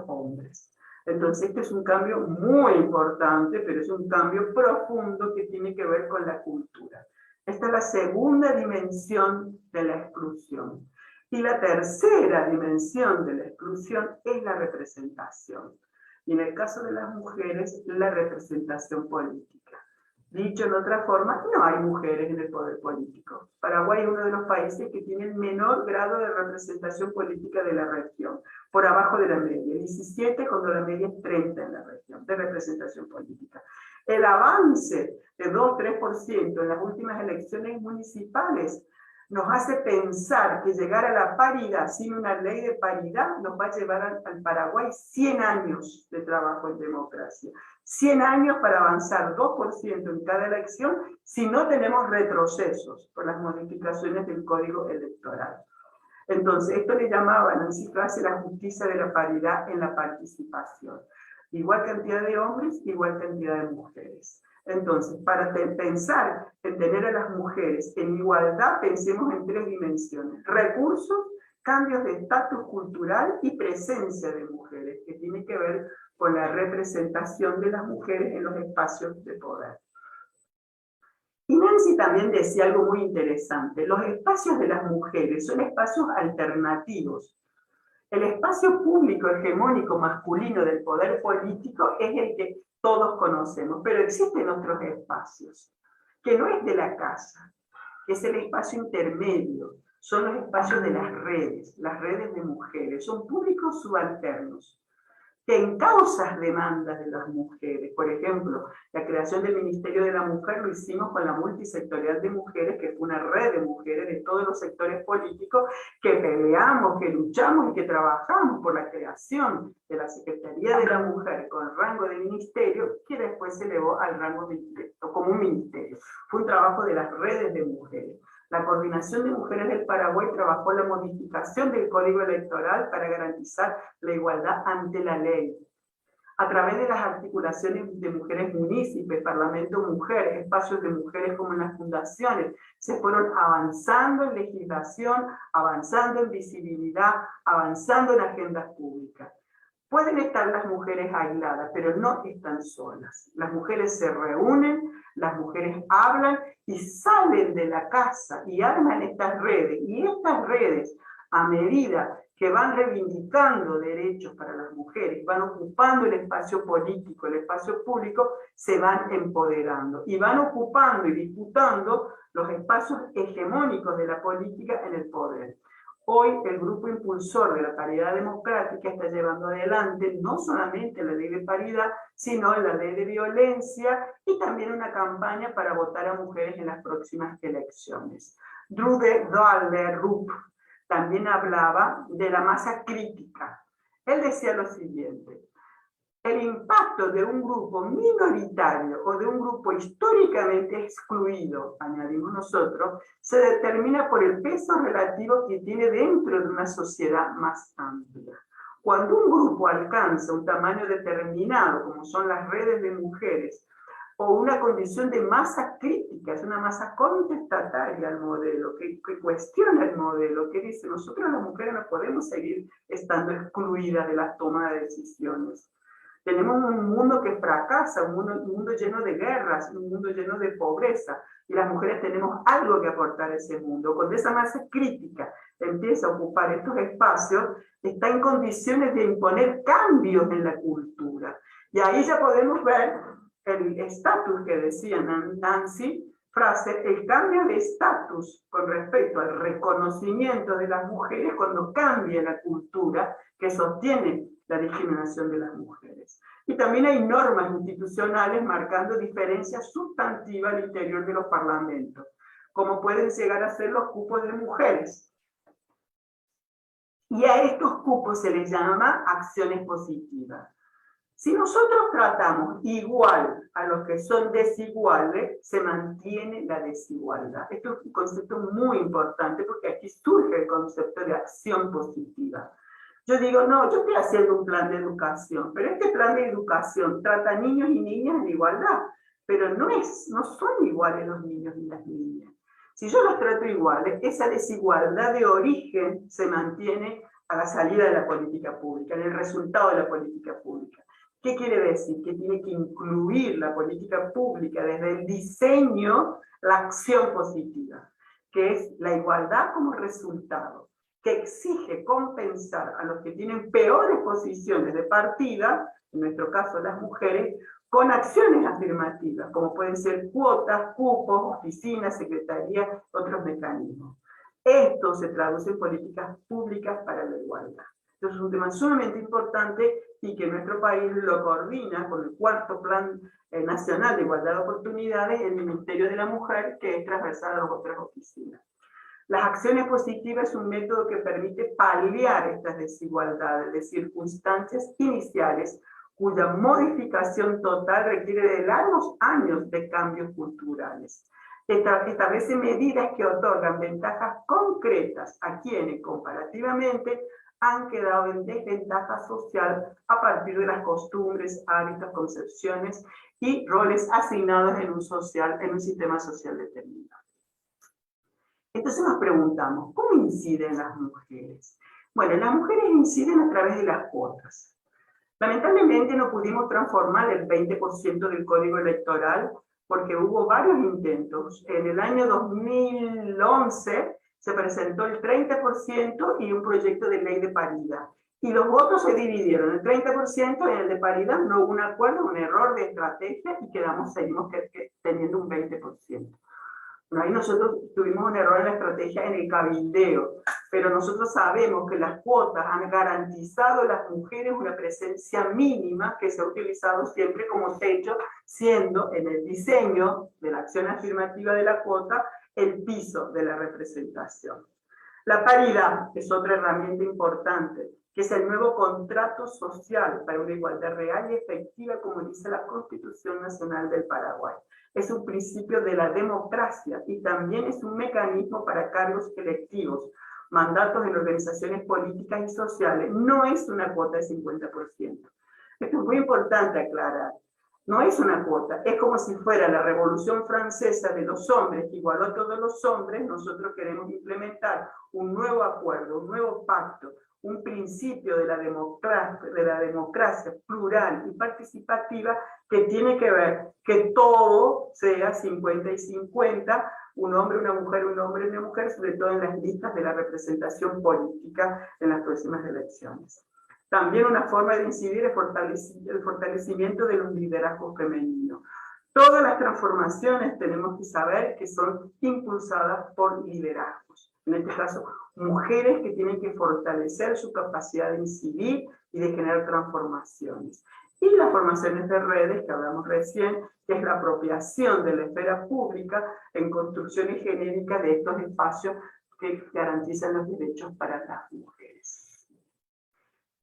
hombres. Entonces, este es un cambio muy importante, pero es un cambio profundo que tiene que ver con la cultura. Esta es la segunda dimensión de la exclusión. Y la tercera dimensión de la exclusión es la representación. Y en el caso de las mujeres, la representación política. Dicho en otra forma, no hay mujeres en el poder político. Paraguay es uno de los países que tiene el menor grado de representación política de la región, por abajo de la media, 17 cuando la media es 30 en la región, de representación política. El avance de 2-3% en las últimas elecciones municipales nos hace pensar que llegar a la paridad sin una ley de paridad nos va a llevar al Paraguay 100 años de trabajo en democracia. 100 años para avanzar 2% en cada elección si no tenemos retrocesos por las modificaciones del Código Electoral. Entonces, esto le llamaba Nancy Kasel la justicia de la paridad en la participación. Igual cantidad de hombres, igual cantidad de mujeres. Entonces, para pensar en tener a las mujeres en igualdad, pensemos en tres dimensiones: recursos, cambios de estatus cultural y presencia de mujeres, que tiene que ver con la representación de las mujeres en los espacios de poder. Y Nancy también decía algo muy interesante: los espacios de las mujeres son espacios alternativos. El espacio público hegemónico masculino del poder político es el que todos conocemos, pero existen otros espacios, que no es de la casa, que es el espacio intermedio. Son los espacios de las redes de mujeres. Son públicos subalternos que encauzan demandas de las mujeres. Por ejemplo, la creación del Ministerio de la Mujer lo hicimos con la Multisectorial de Mujeres, que fue una red de mujeres de todos los sectores políticos que peleamos, que luchamos y que trabajamos por la creación de la Secretaría de la Mujer con rango de ministerio, que después se elevó al rango como un ministerio. Fue un trabajo de las redes de mujeres. La Coordinación de Mujeres del Paraguay trabajó la modificación del Código Electoral para garantizar la igualdad ante la ley. A través de las articulaciones de mujeres municipios, Parlamento Mujeres, espacios de mujeres como en las fundaciones, se fueron avanzando en legislación, avanzando en visibilidad, avanzando en agendas públicas. Pueden estar las mujeres aisladas, pero no están solas. Las mujeres se reúnen, las mujeres hablan y salen de la casa y arman estas redes. Y estas redes, a medida que van reivindicando derechos para las mujeres, van ocupando el espacio político, el espacio público, se van empoderando y van ocupando y disputando los espacios hegemónicos de la política en el poder. Hoy el grupo impulsor de la paridad democrática está llevando adelante no solamente la ley de paridad, sino la ley de violencia y también una campaña para votar a mujeres en las próximas elecciones. Drude Dahle-Rupp también hablaba de la masa crítica. Él decía lo siguiente: el impacto de un grupo minoritario o de un grupo históricamente excluido, añadimos nosotros, se determina por el peso relativo que tiene dentro de una sociedad más amplia. Cuando un grupo alcanza un tamaño determinado, como son las redes de mujeres, o una condición de masa crítica, es una masa contestataria al modelo, que cuestiona el modelo, que dice, nosotros las mujeres no podemos seguir estando excluidas de la toma de decisiones. Tenemos un mundo que fracasa, un mundo lleno de guerras, un mundo lleno de pobreza, y las mujeres tenemos algo que aportar a ese mundo. Cuando esa masa crítica empieza a ocupar estos espacios, está en condiciones de imponer cambios en la cultura. Y ahí ya podemos ver el estatus que decía Nancy Fraser, el cambio de estatus con respecto al reconocimiento de las mujeres cuando cambia la cultura que sostiene la discriminación de las mujeres. Y también hay normas institucionales marcando diferencias sustantivas al interior de los parlamentos, como pueden llegar a ser los cupos de mujeres. Y a estos cupos se les llama acciones positivas. Si nosotros tratamos igual a los que son desiguales, se mantiene la desigualdad. Esto es un concepto muy importante porque aquí surge el concepto de acción positiva. Yo digo, no, yo estoy haciendo un plan de educación, pero este plan de educación trata a niños y niñas en igualdad, pero no son iguales los niños y las niñas. Si yo los trato iguales, esa desigualdad de origen se mantiene a la salida de la política pública, en el resultado de la política pública. ¿Qué quiere decir? Que tiene que incluir la política pública desde el diseño, la acción positiva, que es la igualdad como resultado, que exige compensar a los que tienen peores posiciones de partida, en nuestro caso las mujeres, con acciones afirmativas, como pueden ser cuotas, cupos, oficinas, secretarías, otros mecanismos. Esto se traduce en políticas públicas para la igualdad. Entonces es un tema sumamente importante y que nuestro país lo coordina con el cuarto Plan Nacional de Igualdad de Oportunidades, el Ministerio de la Mujer, que es transversal a las otras oficinas. Las acciones positivas es un método que permite paliar estas desigualdades de circunstancias iniciales, cuya modificación total requiere de largos años de cambios culturales. Establece medidas que otorgan ventajas concretas a quienes, comparativamente, han quedado en desventaja social a partir de las costumbres, hábitos, concepciones y roles asignados en un sistema social determinado. Entonces nos preguntamos, ¿cómo inciden las mujeres? Bueno, las mujeres inciden a través de las cuotas. Lamentablemente no pudimos transformar el 20% del Código Electoral porque hubo varios intentos. En el año 2011 se presentó el 30% y un proyecto de ley de paridad. Y los votos se dividieron, el 30% en el de paridad, no hubo un acuerdo, un error de estrategia y seguimos teniendo un 20%. Ahí nosotros tuvimos un error en la estrategia en el cabildeo, pero nosotros sabemos que las cuotas han garantizado a las mujeres una presencia mínima que se ha utilizado siempre como techo, siendo en el diseño de la acción afirmativa de la cuota el piso de la representación. La paridad es otra herramienta importante, que es el nuevo contrato social para una igualdad real y efectiva, como dice la Constitución Nacional del Paraguay. Es un principio de la democracia y también es un mecanismo para cargos electivos, mandatos en organizaciones políticas y sociales. No es una cuota de 50%. Esto es muy importante aclarar. No es una cuota, es como si fuera la Revolución Francesa de los hombres, que igualó a todos los hombres. Nosotros queremos implementar un nuevo acuerdo, un nuevo pacto, un principio de la democracia plural y participativa que tiene que ver que todo sea 50 y 50, un hombre, una mujer, un hombre y una mujer, sobre todo en las listas de la representación política en las próximas elecciones. También una forma de incidir el fortalecimiento de los liderazgos femeninos. Todas las transformaciones tenemos que saber que son impulsadas por liderazgos. En este caso, mujeres que tienen que fortalecer su capacidad de incidir y de generar transformaciones. Y las formaciones de redes, que hablamos recién, que es la apropiación de la esfera pública en construcciones genéricas de estos espacios que garantizan los derechos para las mujeres.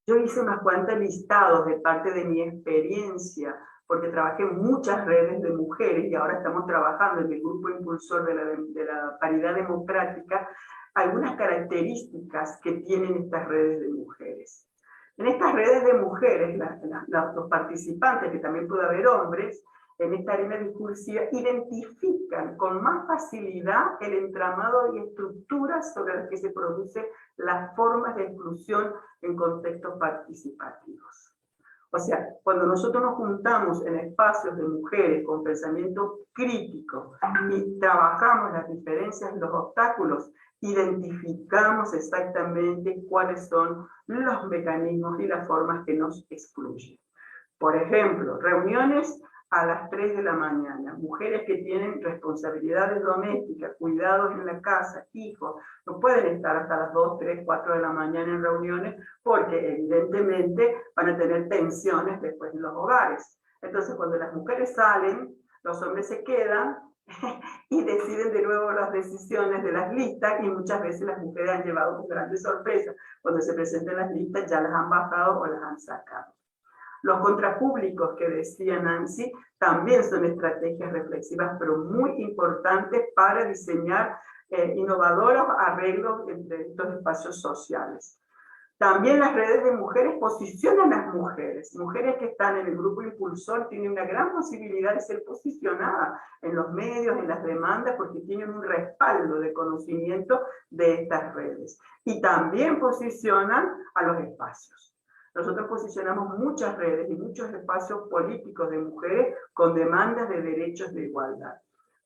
Yo hice unas cuantas listados de parte de mi experiencia, porque trabajé en muchas redes de mujeres y ahora estamos trabajando en el grupo impulsor de la paridad democrática, algunas características que tienen estas redes de mujeres. En estas redes de mujeres, los participantes, que también puede haber hombres, en esta arena discursiva, identifican con más facilidad el entramado y estructuras sobre las que se producen las formas de exclusión en contextos participativos. O sea, cuando nosotros nos juntamos en espacios de mujeres con pensamiento crítico y trabajamos las diferencias y los obstáculos, identificamos exactamente cuáles son los mecanismos y las formas que nos excluyen. Por ejemplo, reuniones a las 3 de la mañana, mujeres que tienen responsabilidades domésticas, cuidados en la casa, hijos, no pueden estar hasta las 2, 3, 4 de la mañana en reuniones porque evidentemente van a tener tensiones después en los hogares. Entonces, cuando las mujeres salen, los hombres se quedan y deciden de nuevo las decisiones de las listas, y muchas veces las mujeres han llevado con grandes sorpresas. Cuando se presentan las listas ya las han bajado o las han sacado. Los contrapúblicos que decía Nancy también son estrategias reflexivas, pero muy importantes para diseñar innovadores arreglos entre estos espacios sociales. También las redes de mujeres posicionan a las mujeres. Mujeres que están en el grupo impulsor tienen una gran posibilidad de ser posicionadas en los medios, en las demandas, porque tienen un respaldo de conocimiento de estas redes. Y también posicionan a los espacios. Nosotros posicionamos muchas redes y muchos espacios políticos de mujeres con demandas de derechos de igualdad.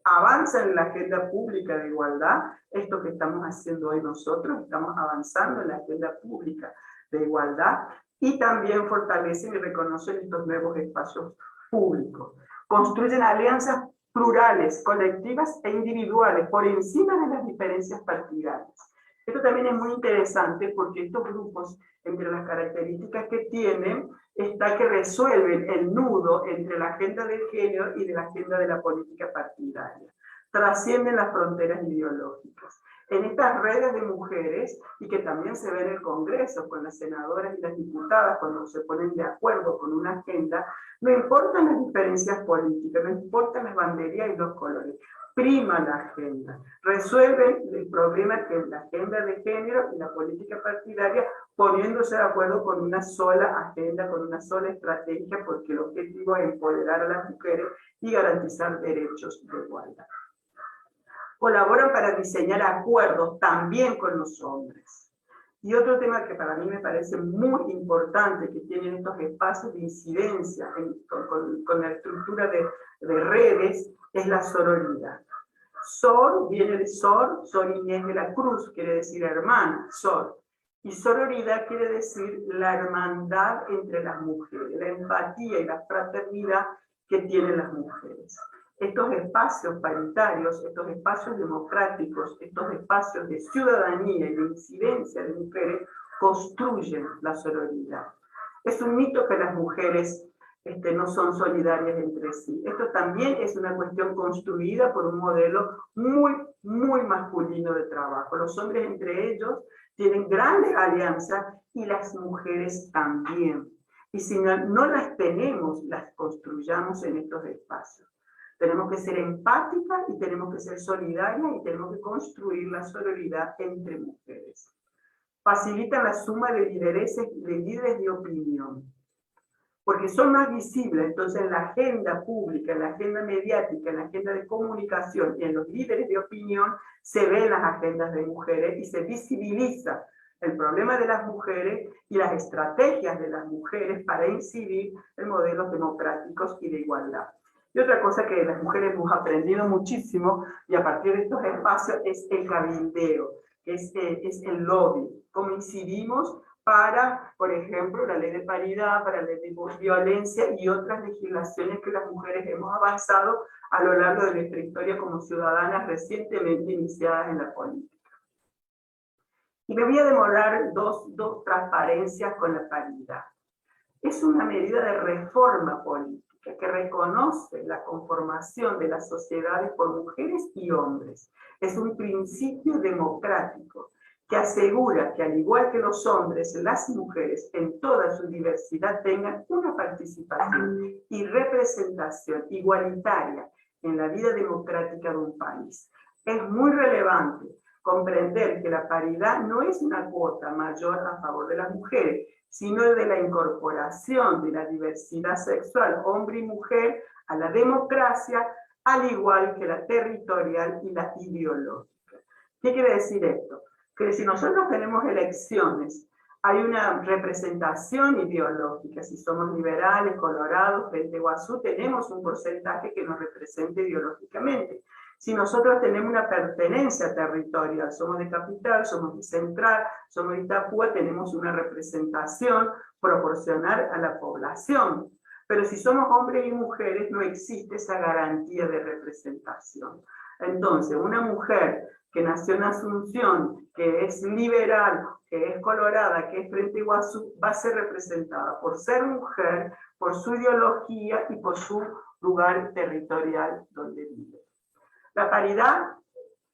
Avanza en la agenda pública de igualdad, esto que estamos haciendo hoy nosotros, estamos avanzando en la agenda pública de igualdad, y también fortalecen y reconocen estos nuevos espacios públicos. Construyen alianzas plurales, colectivas e individuales, por encima de las diferencias partidarias. Esto también es muy interesante porque estos grupos, entre las características que tienen, está que resuelven el nudo entre la agenda de género y de la agenda de la política partidaria. Trascienden las fronteras ideológicas. En estas redes de mujeres, y que también se ve en el Congreso con las senadoras y las diputadas cuando se ponen de acuerdo con una agenda, no importan las diferencias políticas, no importan las banderías y los colores. Prima la agenda, resuelven el problema que es la agenda de género y la política partidaria, poniéndose de acuerdo con una sola agenda, con una sola estrategia, porque el objetivo es empoderar a las mujeres y garantizar derechos de igualdad. Colaboran para diseñar acuerdos también con los hombres. Y otro tema que para mí me parece muy importante que tienen estos espacios de incidencia con la estructura de redes es la sororidad. Sor viene de Sor Inés de la Cruz, quiere decir hermana, Sor. Y sororidad quiere decir la hermandad entre las mujeres, la empatía y la fraternidad que tienen las mujeres. Estos espacios paritarios, estos espacios democráticos, estos espacios de ciudadanía y de incidencia de mujeres construyen la sororidad. Es un mito que las mujeres no son solidarias entre sí. Esto también es una cuestión construida por un modelo muy masculino de trabajo. Los hombres entre ellos tienen grandes alianzas y las mujeres también. Y si no las tenemos, las construyamos en estos espacios. Tenemos que ser empáticas y tenemos que ser solidarias y tenemos que construir la sororidad entre mujeres. Facilita la suma de líderes de opinión, porque son más visibles. Entonces en la agenda pública, en la agenda mediática, en la agenda de comunicación y en los líderes de opinión se ven las agendas de mujeres y se visibiliza el problema de las mujeres y las estrategias de las mujeres para incidir en modelos democráticos y de igualdad. Y otra cosa que las mujeres hemos aprendido muchísimo, y a partir de estos espacios, es el cabildeo, es el lobby, cómo incidimos para, por ejemplo, la ley de paridad, para la ley de violencia y otras legislaciones que las mujeres hemos avanzado a lo largo de nuestra historia como ciudadanas recientemente iniciadas en la política. Y me voy a demorar dos transparencias con la paridad. Es una medida de reforma política que reconoce la conformación de las sociedades por mujeres y hombres. Es un principio democrático que asegura que, al igual que los hombres, las mujeres en toda su diversidad tengan una participación y representación igualitaria en la vida democrática de un país. Es muy relevante comprender que la paridad no es una cuota mayor a favor de las mujeres, sino de la incorporación de la diversidad sexual, hombre y mujer, a la democracia, al igual que la territorial y la ideológica. ¿Qué quiere decir esto? Que si nosotros tenemos elecciones, hay una representación ideológica. Si somos liberales, colorados, Frente Guazú, tenemos un porcentaje que nos represente ideológicamente. Si nosotros tenemos una pertenencia territorial, somos de capital, somos de central, somos de Itapúa, tenemos una representación proporcional a la población. Pero si somos hombres y mujeres, no existe esa garantía de representación. Entonces, una mujer que nació en Asunción, que es liberal, que es colorada, que es Frente Iguazú, va a ser representada por ser mujer, por su ideología y por su lugar territorial donde vive. La paridad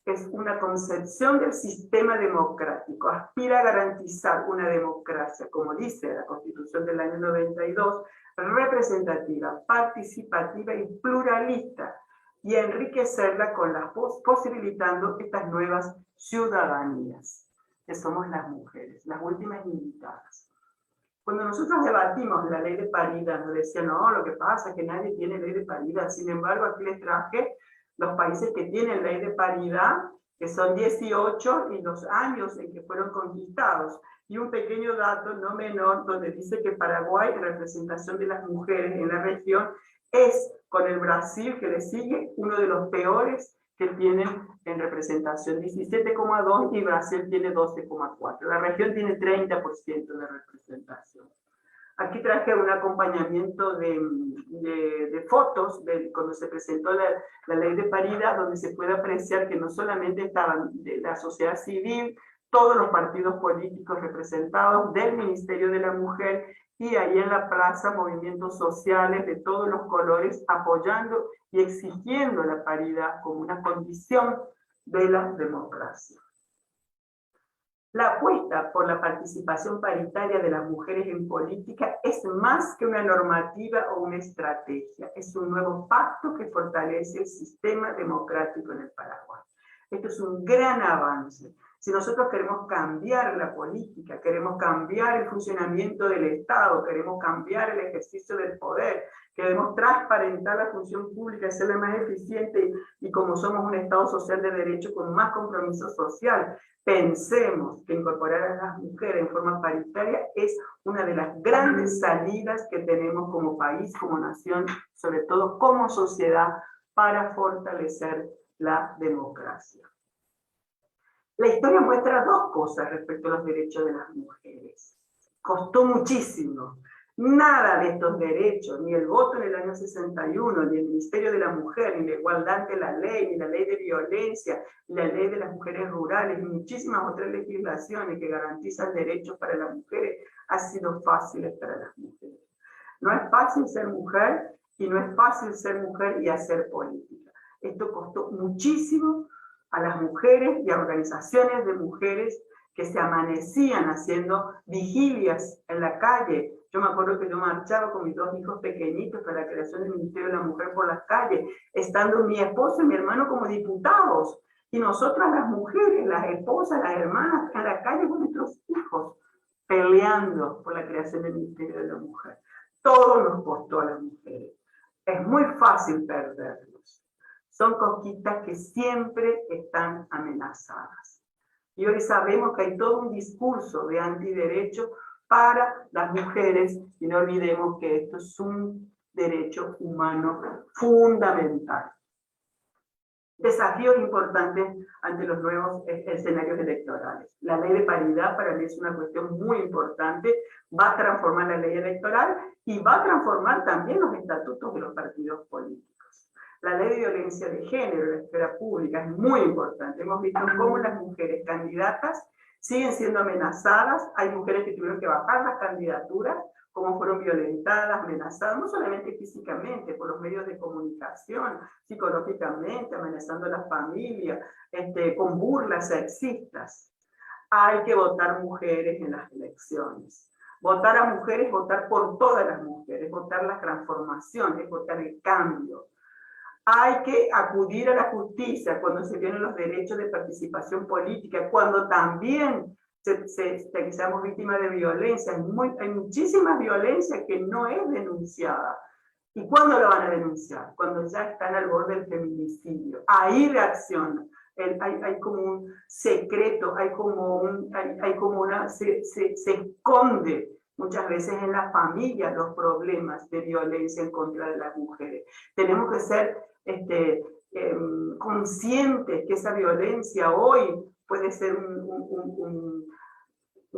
es una concepción del sistema democrático, aspira a garantizar una democracia, como dice la Constitución del año 92, representativa, participativa y pluralista, y a enriquecerla con las posibilitando estas nuevas ciudadanías, que somos las mujeres, las últimas invitadas. Cuando nosotros debatimos la ley de paridad, nos decían, no, lo que pasa es que nadie tiene ley de paridad. Sin embargo, aquí les traje los países que tienen ley de paridad, que son 18 y los años en que fueron conquistados. Y un pequeño dato no menor, donde dice que Paraguay, en representación de las mujeres en la región, es, con el Brasil que le sigue, uno de los peores que tienen en representación, 17,2, y Brasil tiene 12,4. La región tiene 30% de representación. Aquí traje un acompañamiento de fotos de cuando se presentó la ley de paridad, donde se puede apreciar que no solamente estaban de la sociedad civil, todos los partidos políticos representados, del Ministerio de la Mujer, y ahí en la plaza movimientos sociales de todos los colores apoyando y exigiendo la paridad como una condición de la democracia. La apuesta por la participación paritaria de las mujeres en política es más que una normativa o una estrategia, es un nuevo pacto que fortalece el sistema democrático en el Paraguay. Esto es un gran avance. Si nosotros queremos cambiar la política, queremos cambiar el funcionamiento del Estado, queremos cambiar el ejercicio del poder, queremos transparentar la función pública, hacerla más eficiente y como somos un Estado social de derecho con más compromiso social, pensemos que incorporar a las mujeres en forma paritaria es una de las grandes salidas que tenemos como país, como nación, sobre todo como sociedad, para fortalecer la democracia. La historia muestra dos cosas respecto a los derechos de las mujeres. Costó muchísimo. Nada de estos derechos, ni el voto en el año 61, ni el Ministerio de la Mujer, ni la igualdad ante la ley, ni la ley de violencia, ni la ley de las mujeres rurales, y muchísimas otras legislaciones que garantizan derechos para las mujeres, han sido fáciles para las mujeres. No es fácil ser mujer, y no es fácil ser mujer y hacer política. Esto costó muchísimo a las mujeres y a organizaciones de mujeres que se amanecían haciendo vigilias en la calle. Yo me acuerdo que yo marchaba con mis 2 hijos pequeñitos para la creación del Ministerio de la Mujer por las calles, estando mi esposo y mi hermano como diputados, y nosotras las mujeres, las esposas, las hermanas, en la calle con nuestros hijos, peleando por la creación del Ministerio de la Mujer. Todo nos costó a las mujeres. Es muy fácil perderlos. Son cosquitas que siempre están amenazadas. Y hoy sabemos que hay todo un discurso de antiderecho para las mujeres, y no olvidemos que esto es un derecho humano fundamental. Desafíos importantes ante los nuevos escenarios electorales. La ley de paridad para mí es una cuestión muy importante, va a transformar la ley electoral y va a transformar también los estatutos de los partidos políticos. La ley de violencia de género en la esfera pública es muy importante. Hemos visto cómo las mujeres candidatas siguen siendo amenazadas, hay mujeres que tuvieron que bajar las candidaturas, cómo fueron violentadas, amenazadas, no solamente físicamente, por los medios de comunicación, psicológicamente, amenazando a la familia, con burlas sexistas. Hay que votar mujeres en las elecciones. Votar a mujeres, votar por todas las mujeres, votar la transformación, es votar el cambio. Hay que acudir a la justicia cuando se vienen los derechos de participación política, cuando también seamos víctimas de violencia. Hay muchísima violencia que no es denunciada. ¿Y cuándo lo van a denunciar? Cuando ya están al borde del feminicidio. Ahí reaccionan. Hay como un secreto, se esconde muchas veces en la familia los problemas de violencia en contra de las mujeres. Tenemos que ser conscientes que esa violencia hoy puede ser un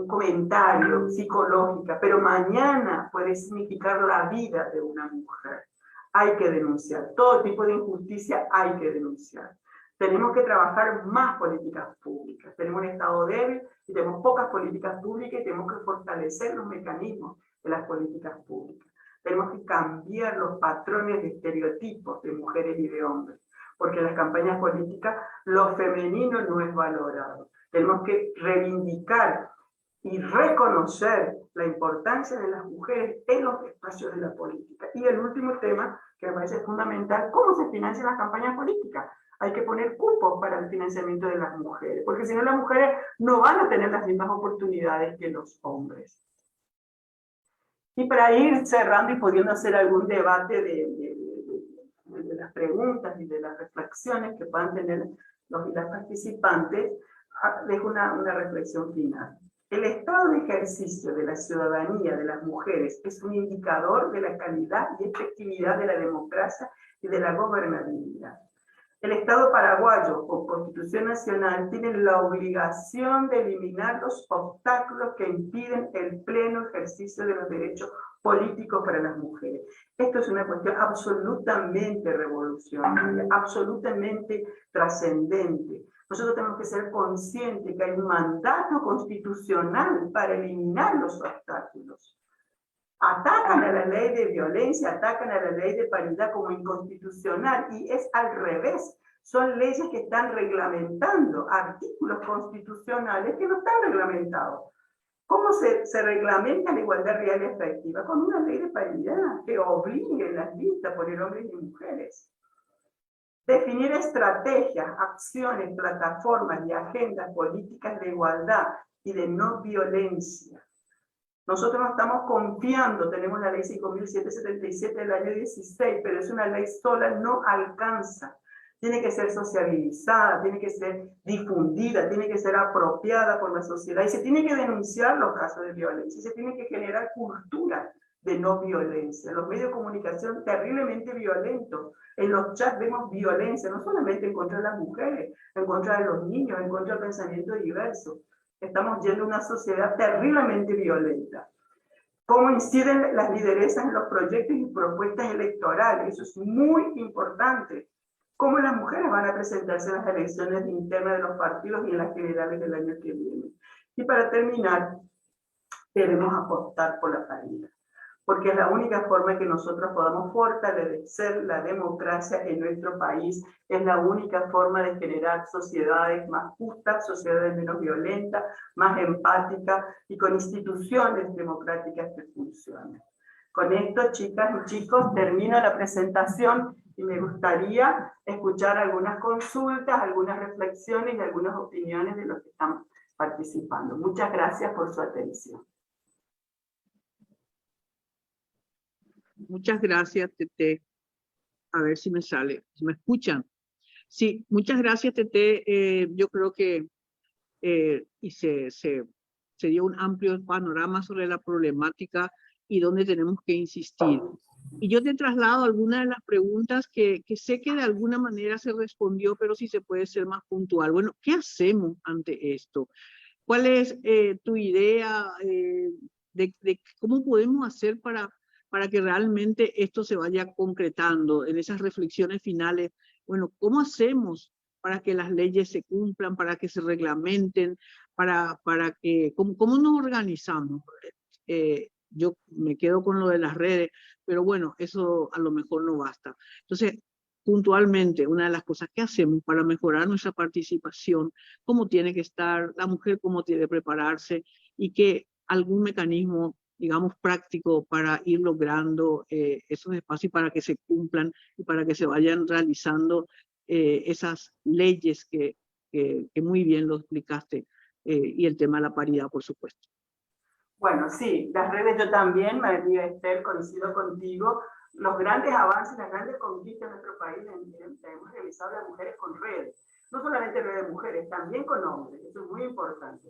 comentario psicológico, pero mañana puede significar la vida de una mujer. Hay que denunciar. Todo tipo de injusticia hay que denunciar. Tenemos que trabajar más políticas públicas. Tenemos un Estado débil y tenemos pocas políticas públicas y tenemos que fortalecer los mecanismos de las políticas públicas. Tenemos que cambiar los patrones de estereotipos de mujeres y de hombres, porque en las campañas políticas lo femenino no es valorado. Tenemos que reivindicar y reconocer la importancia de las mujeres en los espacios de la política. Y el último tema, que me parece fundamental, ¿cómo se financian las campañas políticas? Hay que poner cupos para el financiamiento de las mujeres, porque si no las mujeres no van a tener las mismas oportunidades que los hombres. Y para ir cerrando y pudiendo hacer algún debate de las preguntas y de las reflexiones que puedan tener los y las participantes, dejo una reflexión final. El estado de ejercicio de la ciudadanía de las mujeres es un indicador de la calidad y efectividad de la democracia y de la gobernabilidad. El Estado paraguayo, con Constitución Nacional, tiene la obligación de eliminar los obstáculos que impiden el pleno ejercicio de los derechos políticos para las mujeres. Esto es una cuestión absolutamente revolucionaria, absolutamente trascendente. Nosotros tenemos que ser conscientes que hay un mandato constitucional para eliminar los obstáculos. Atacan a la ley de violencia, atacan a la ley de paridad como inconstitucional, y es al revés. Son leyes que están reglamentando artículos constitucionales que no están reglamentados. ¿Cómo se reglamenta la igualdad real y efectiva? Con una ley de paridad que obligue las listas por hombres y mujeres. Definir estrategias, acciones, plataformas y agendas políticas de igualdad y de no violencia. Nosotros no estamos confiando, tenemos la ley 5.777 del año 16, pero es una ley sola, no alcanza. Tiene que ser sociabilizada, tiene que ser difundida, tiene que ser apropiada por la sociedad y se tiene que denunciar los casos de violencia, se tiene que generar cultura de no violencia. Los medios de comunicación terriblemente violentos. En los chats vemos violencia, no solamente en contra de las mujeres, en contra de los niños, en contra del pensamiento diverso. Estamos yendo a una sociedad terriblemente violenta. cómo inciden las lideresas en los proyectos y propuestas electorales, eso es muy importante. Cómo las mujeres van a presentarse en las elecciones internas de los partidos y en las generales del año que viene. Y para terminar, debemos apostar por la paridad, porque es la única forma en que nosotros podamos fortalecer la democracia en nuestro país, es la única forma de generar sociedades más justas, sociedades menos violentas, más empáticas y con instituciones democráticas que funcionen. Con esto, chicas y chicos, termino la presentación y me gustaría escuchar algunas consultas, algunas reflexiones y algunas opiniones de los que están participando. Muchas gracias por su atención. Muchas gracias, Tete. A ver si me sale, si me escuchan. Sí, muchas gracias, Tete. Yo creo que se dio un amplio panorama sobre la problemática y dónde tenemos que insistir. Y yo te traslado algunas de las preguntas que sé que de alguna manera se respondió, pero si se puede ser más puntual. Bueno, ¿qué hacemos ante esto? ¿Cuál es tu idea de cómo podemos hacer para que realmente esto se vaya concretando en esas reflexiones finales? Bueno, ¿cómo hacemos para que las leyes se cumplan, para que se reglamenten, para que, cómo nos organizamos? Yo me quedo con lo de las redes, pero bueno, eso a lo mejor no basta. Entonces, puntualmente, una de las cosas que hacemos para mejorar nuestra participación, cómo tiene que estar la mujer, cómo tiene que prepararse y que algún mecanismo, digamos, práctico para ir logrando esos espacios para que se cumplan y para que se vayan realizando esas leyes que muy bien lo explicaste y el tema de la paridad, por supuesto. Bueno, sí, las redes yo también, María Esther, coincido contigo. Los grandes avances, las grandes conquistas de nuestro país hemos realizado las mujeres con redes. No solamente redes de mujeres, también con hombres. Eso es muy importante.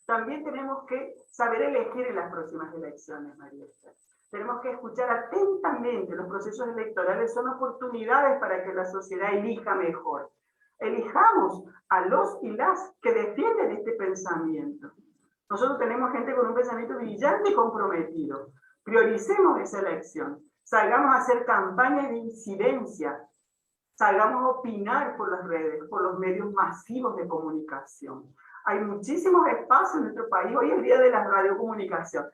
También tenemos que saber elegir en las próximas elecciones, María Esther. Tenemos que escuchar atentamente. Los procesos electorales son oportunidades para que la sociedad elija mejor. Elijamos a los y las que defienden este pensamiento. Nosotros tenemos gente con un pensamiento brillante y comprometido. Prioricemos esa elección. Salgamos a hacer campañas de incidencia. Salgamos a opinar por las redes, por los medios masivos de comunicación. Hay muchísimos espacios en nuestro país. Hoy es el día de la radiocomunicación.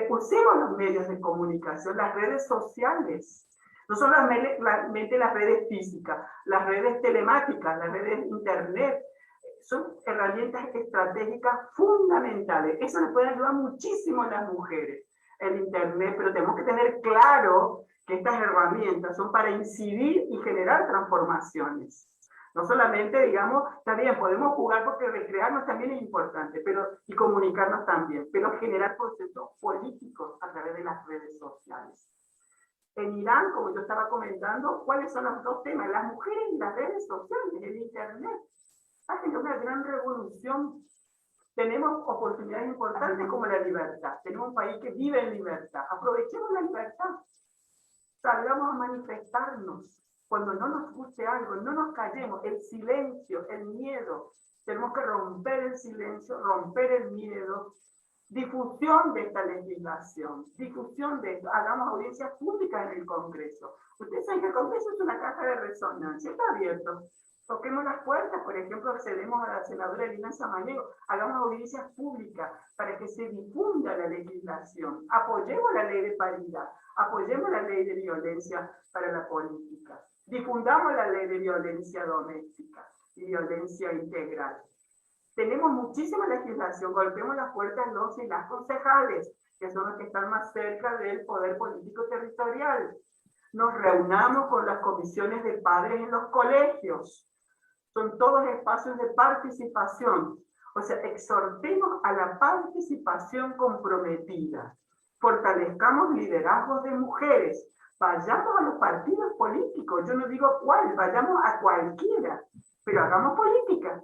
Usemos los medios de comunicación, las redes sociales. No solamente las redes físicas, las redes telemáticas, las redes de internet. Son herramientas estratégicas fundamentales. Eso les puede ayudar muchísimo a las mujeres, el internet, pero tenemos que tener claro que estas herramientas son para incidir y generar transformaciones. No solamente, digamos, está bien, podemos jugar porque recrearnos también es importante, y comunicarnos también, pero generar procesos políticos a través de las redes sociales. En Irán, como yo estaba comentando, ¿cuáles son los dos temas? Las mujeres y las redes sociales, el internet. Ha tenido una gran revolución. Tenemos oportunidades importantes como la libertad. Tenemos un país que vive en libertad. Aprovechemos la libertad. Salgamos a manifestarnos. Cuando no nos guste algo, no nos callemos. El silencio, el miedo. Tenemos que romper el silencio, romper el miedo. Difusión de esta legislación. Difusión de esto. Hagamos audiencias públicas en el Congreso. Ustedes saben que el Congreso es una caja de resonancia. Está abierto. Toquemos las puertas, por ejemplo, accedemos a la senadora Elina Samaniego, hagamos audiencias públicas para que se difunda la legislación, apoyemos la ley de paridad, apoyemos la ley de violencia para la política, difundamos la ley de violencia doméstica y violencia integral. Tenemos muchísima legislación, golpeemos las puertas los y las concejales, que son los que están más cerca del poder político territorial. Nos reunamos con las comisiones de padres en los colegios. Son todos espacios de participación. O sea, exhortemos a la participación comprometida. Fortalezcamos liderazgos de mujeres. Vayamos a los partidos políticos. Yo no digo cuál, vayamos a cualquiera. Pero hagamos política.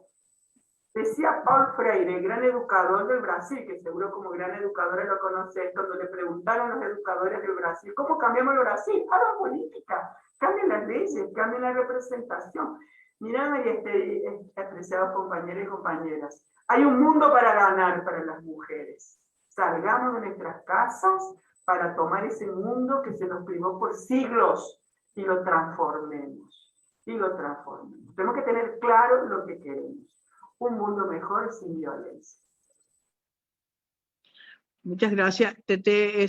Decía Paul Freire, el gran educador del Brasil, que seguro como gran educadora lo conocen, cuando le preguntaron a los educadores del Brasil, ¿cómo cambiamos el Brasil? Hagan política, cambien las leyes, cambien la representación. Mirá, apreciados compañeros y compañeras, hay un mundo para ganar para las mujeres. Salgamos de nuestras casas para tomar ese mundo que se nos privó por siglos y lo transformemos. Y lo transformemos. Tenemos que tener claro lo que queremos. Un mundo mejor sin violencia. Muchas gracias, Tete.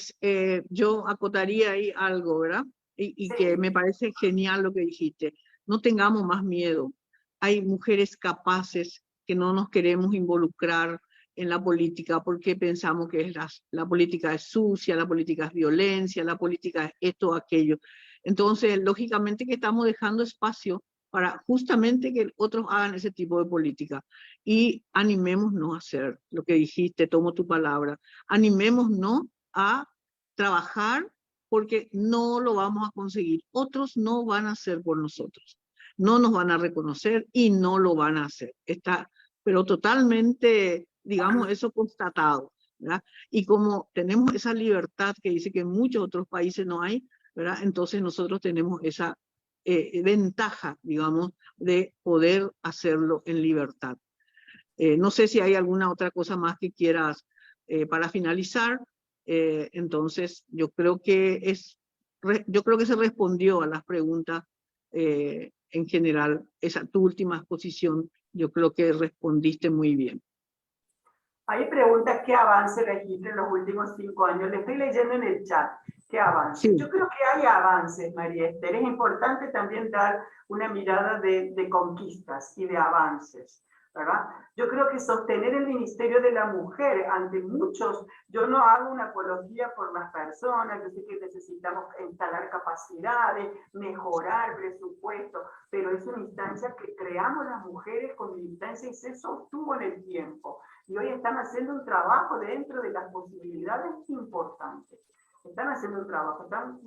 Yo acotaría ahí algo, ¿verdad? Y Sí. que me parece genial lo que dijiste. No tengamos más miedo. Hay mujeres capaces que no nos queremos involucrar en la política porque pensamos que la política es sucia, la política es violencia, la política es esto o aquello. Entonces, lógicamente que estamos dejando espacio para justamente que otros hagan ese tipo de política. Y animémonos a hacer lo que dijiste, tomo tu palabra, animémonos a trabajar porque no lo vamos a conseguir. Otros no van a hacer por nosotros. No nos van a reconocer y no lo van a hacer. Está, pero totalmente, digamos, eso constatado, ¿verdad? Y como tenemos esa libertad que dice que en muchos otros países no hay, ¿verdad? Entonces nosotros tenemos esa ventaja, digamos, de poder hacerlo en libertad. No sé si hay alguna otra cosa más que quieras para finalizar. Entonces, yo creo que se respondió a las preguntas en general. Tu última exposición, yo creo que respondiste muy bien. Hay preguntas, ¿qué avance registro en los últimos 5 años? Le estoy leyendo en el chat. ¿Qué avance? Sí. Yo creo que hay avances, María Esther. Es importante también dar una mirada de conquistas y de avances, ¿verdad? Yo creo que sostener el Ministerio de la Mujer ante muchos, yo no hago una apología por las personas, yo sé que necesitamos instalar capacidades, mejorar presupuesto, pero es una instancia que creamos las mujeres con militancia y se sostuvo en el tiempo. Y hoy están haciendo un trabajo dentro de las posibilidades importantes. Están haciendo un trabajo, están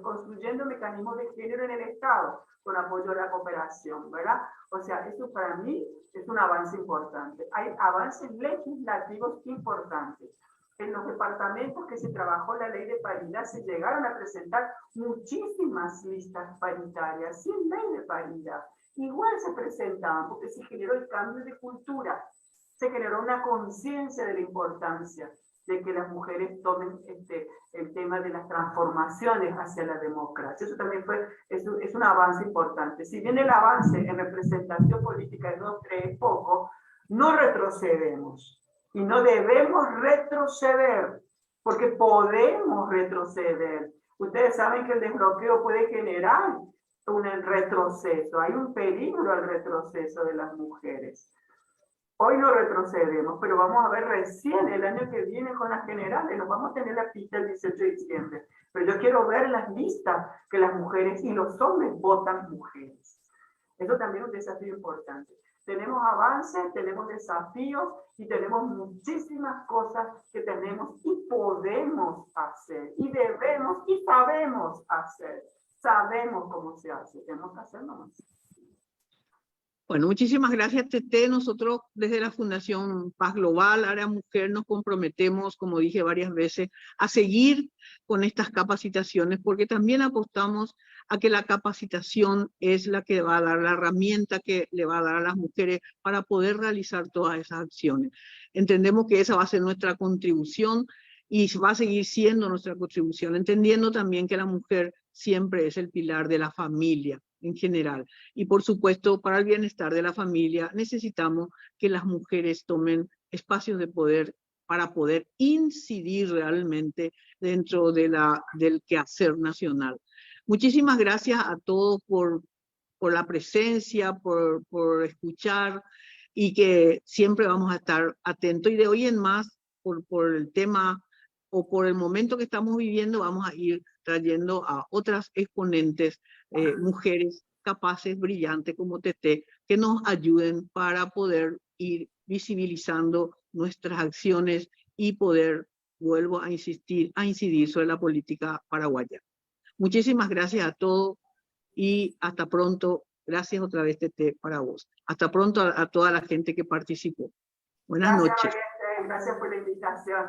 construyendo mecanismos de género en el Estado con apoyo a la cooperación, ¿verdad? O sea, eso para mí es un avance importante. Hay avances legislativos importantes. En los departamentos que se trabajó la ley de paridad se llegaron a presentar muchísimas listas paritarias sin ley de paridad. Igual se presentaban porque se generó el cambio de cultura. Se generó una conciencia de la importancia de que las mujeres tomen el tema de las transformaciones hacia la democracia. Eso también es un avance importante. Si bien el avance en representación política de 2-3 es poco, no retrocedemos. Y no debemos retroceder, porque podemos retroceder. Ustedes saben que el desbloqueo puede generar un retroceso. Hay un peligro al retroceso de las mujeres. Hoy no retrocedemos, pero vamos a ver recién el año que viene con las generales, nos vamos a tener la pista el 18 de diciembre. Pero yo quiero ver las listas que las mujeres y los hombres votan mujeres. Eso también es un desafío importante. Tenemos avances, tenemos desafíos y tenemos muchísimas cosas que tenemos y podemos hacer. Y debemos y sabemos hacer. Sabemos cómo se hace. Tenemos que hacerlo más. Bueno, muchísimas gracias, Tete. Nosotros desde la Fundación Paz Global, Área Mujer, nos comprometemos, como dije varias veces, a seguir con estas capacitaciones, porque también apostamos a que la capacitación es la que va a dar la herramienta que le va a dar a las mujeres para poder realizar todas esas acciones. Entendemos que esa va a ser nuestra contribución y va a seguir siendo nuestra contribución, entendiendo también que la mujer siempre es el pilar de la familia en general. Y por supuesto, para el bienestar de la familia, necesitamos que las mujeres tomen espacios de poder para poder incidir realmente dentro de del quehacer nacional. Muchísimas gracias a todos por la presencia, por escuchar, y que siempre vamos a estar atentos. Y de hoy en más, por el tema o por el momento que estamos viviendo, vamos a ir trayendo a otras exponentes, mujeres capaces, brillantes como Tete, que nos ayuden para poder ir visibilizando nuestras acciones y poder, vuelvo a insistir, a incidir sobre la política paraguaya. Muchísimas gracias a todos y hasta pronto. Gracias otra vez, Tete, para vos. Hasta pronto a toda la gente que participó. Buenas noches. Gracias por la invitación.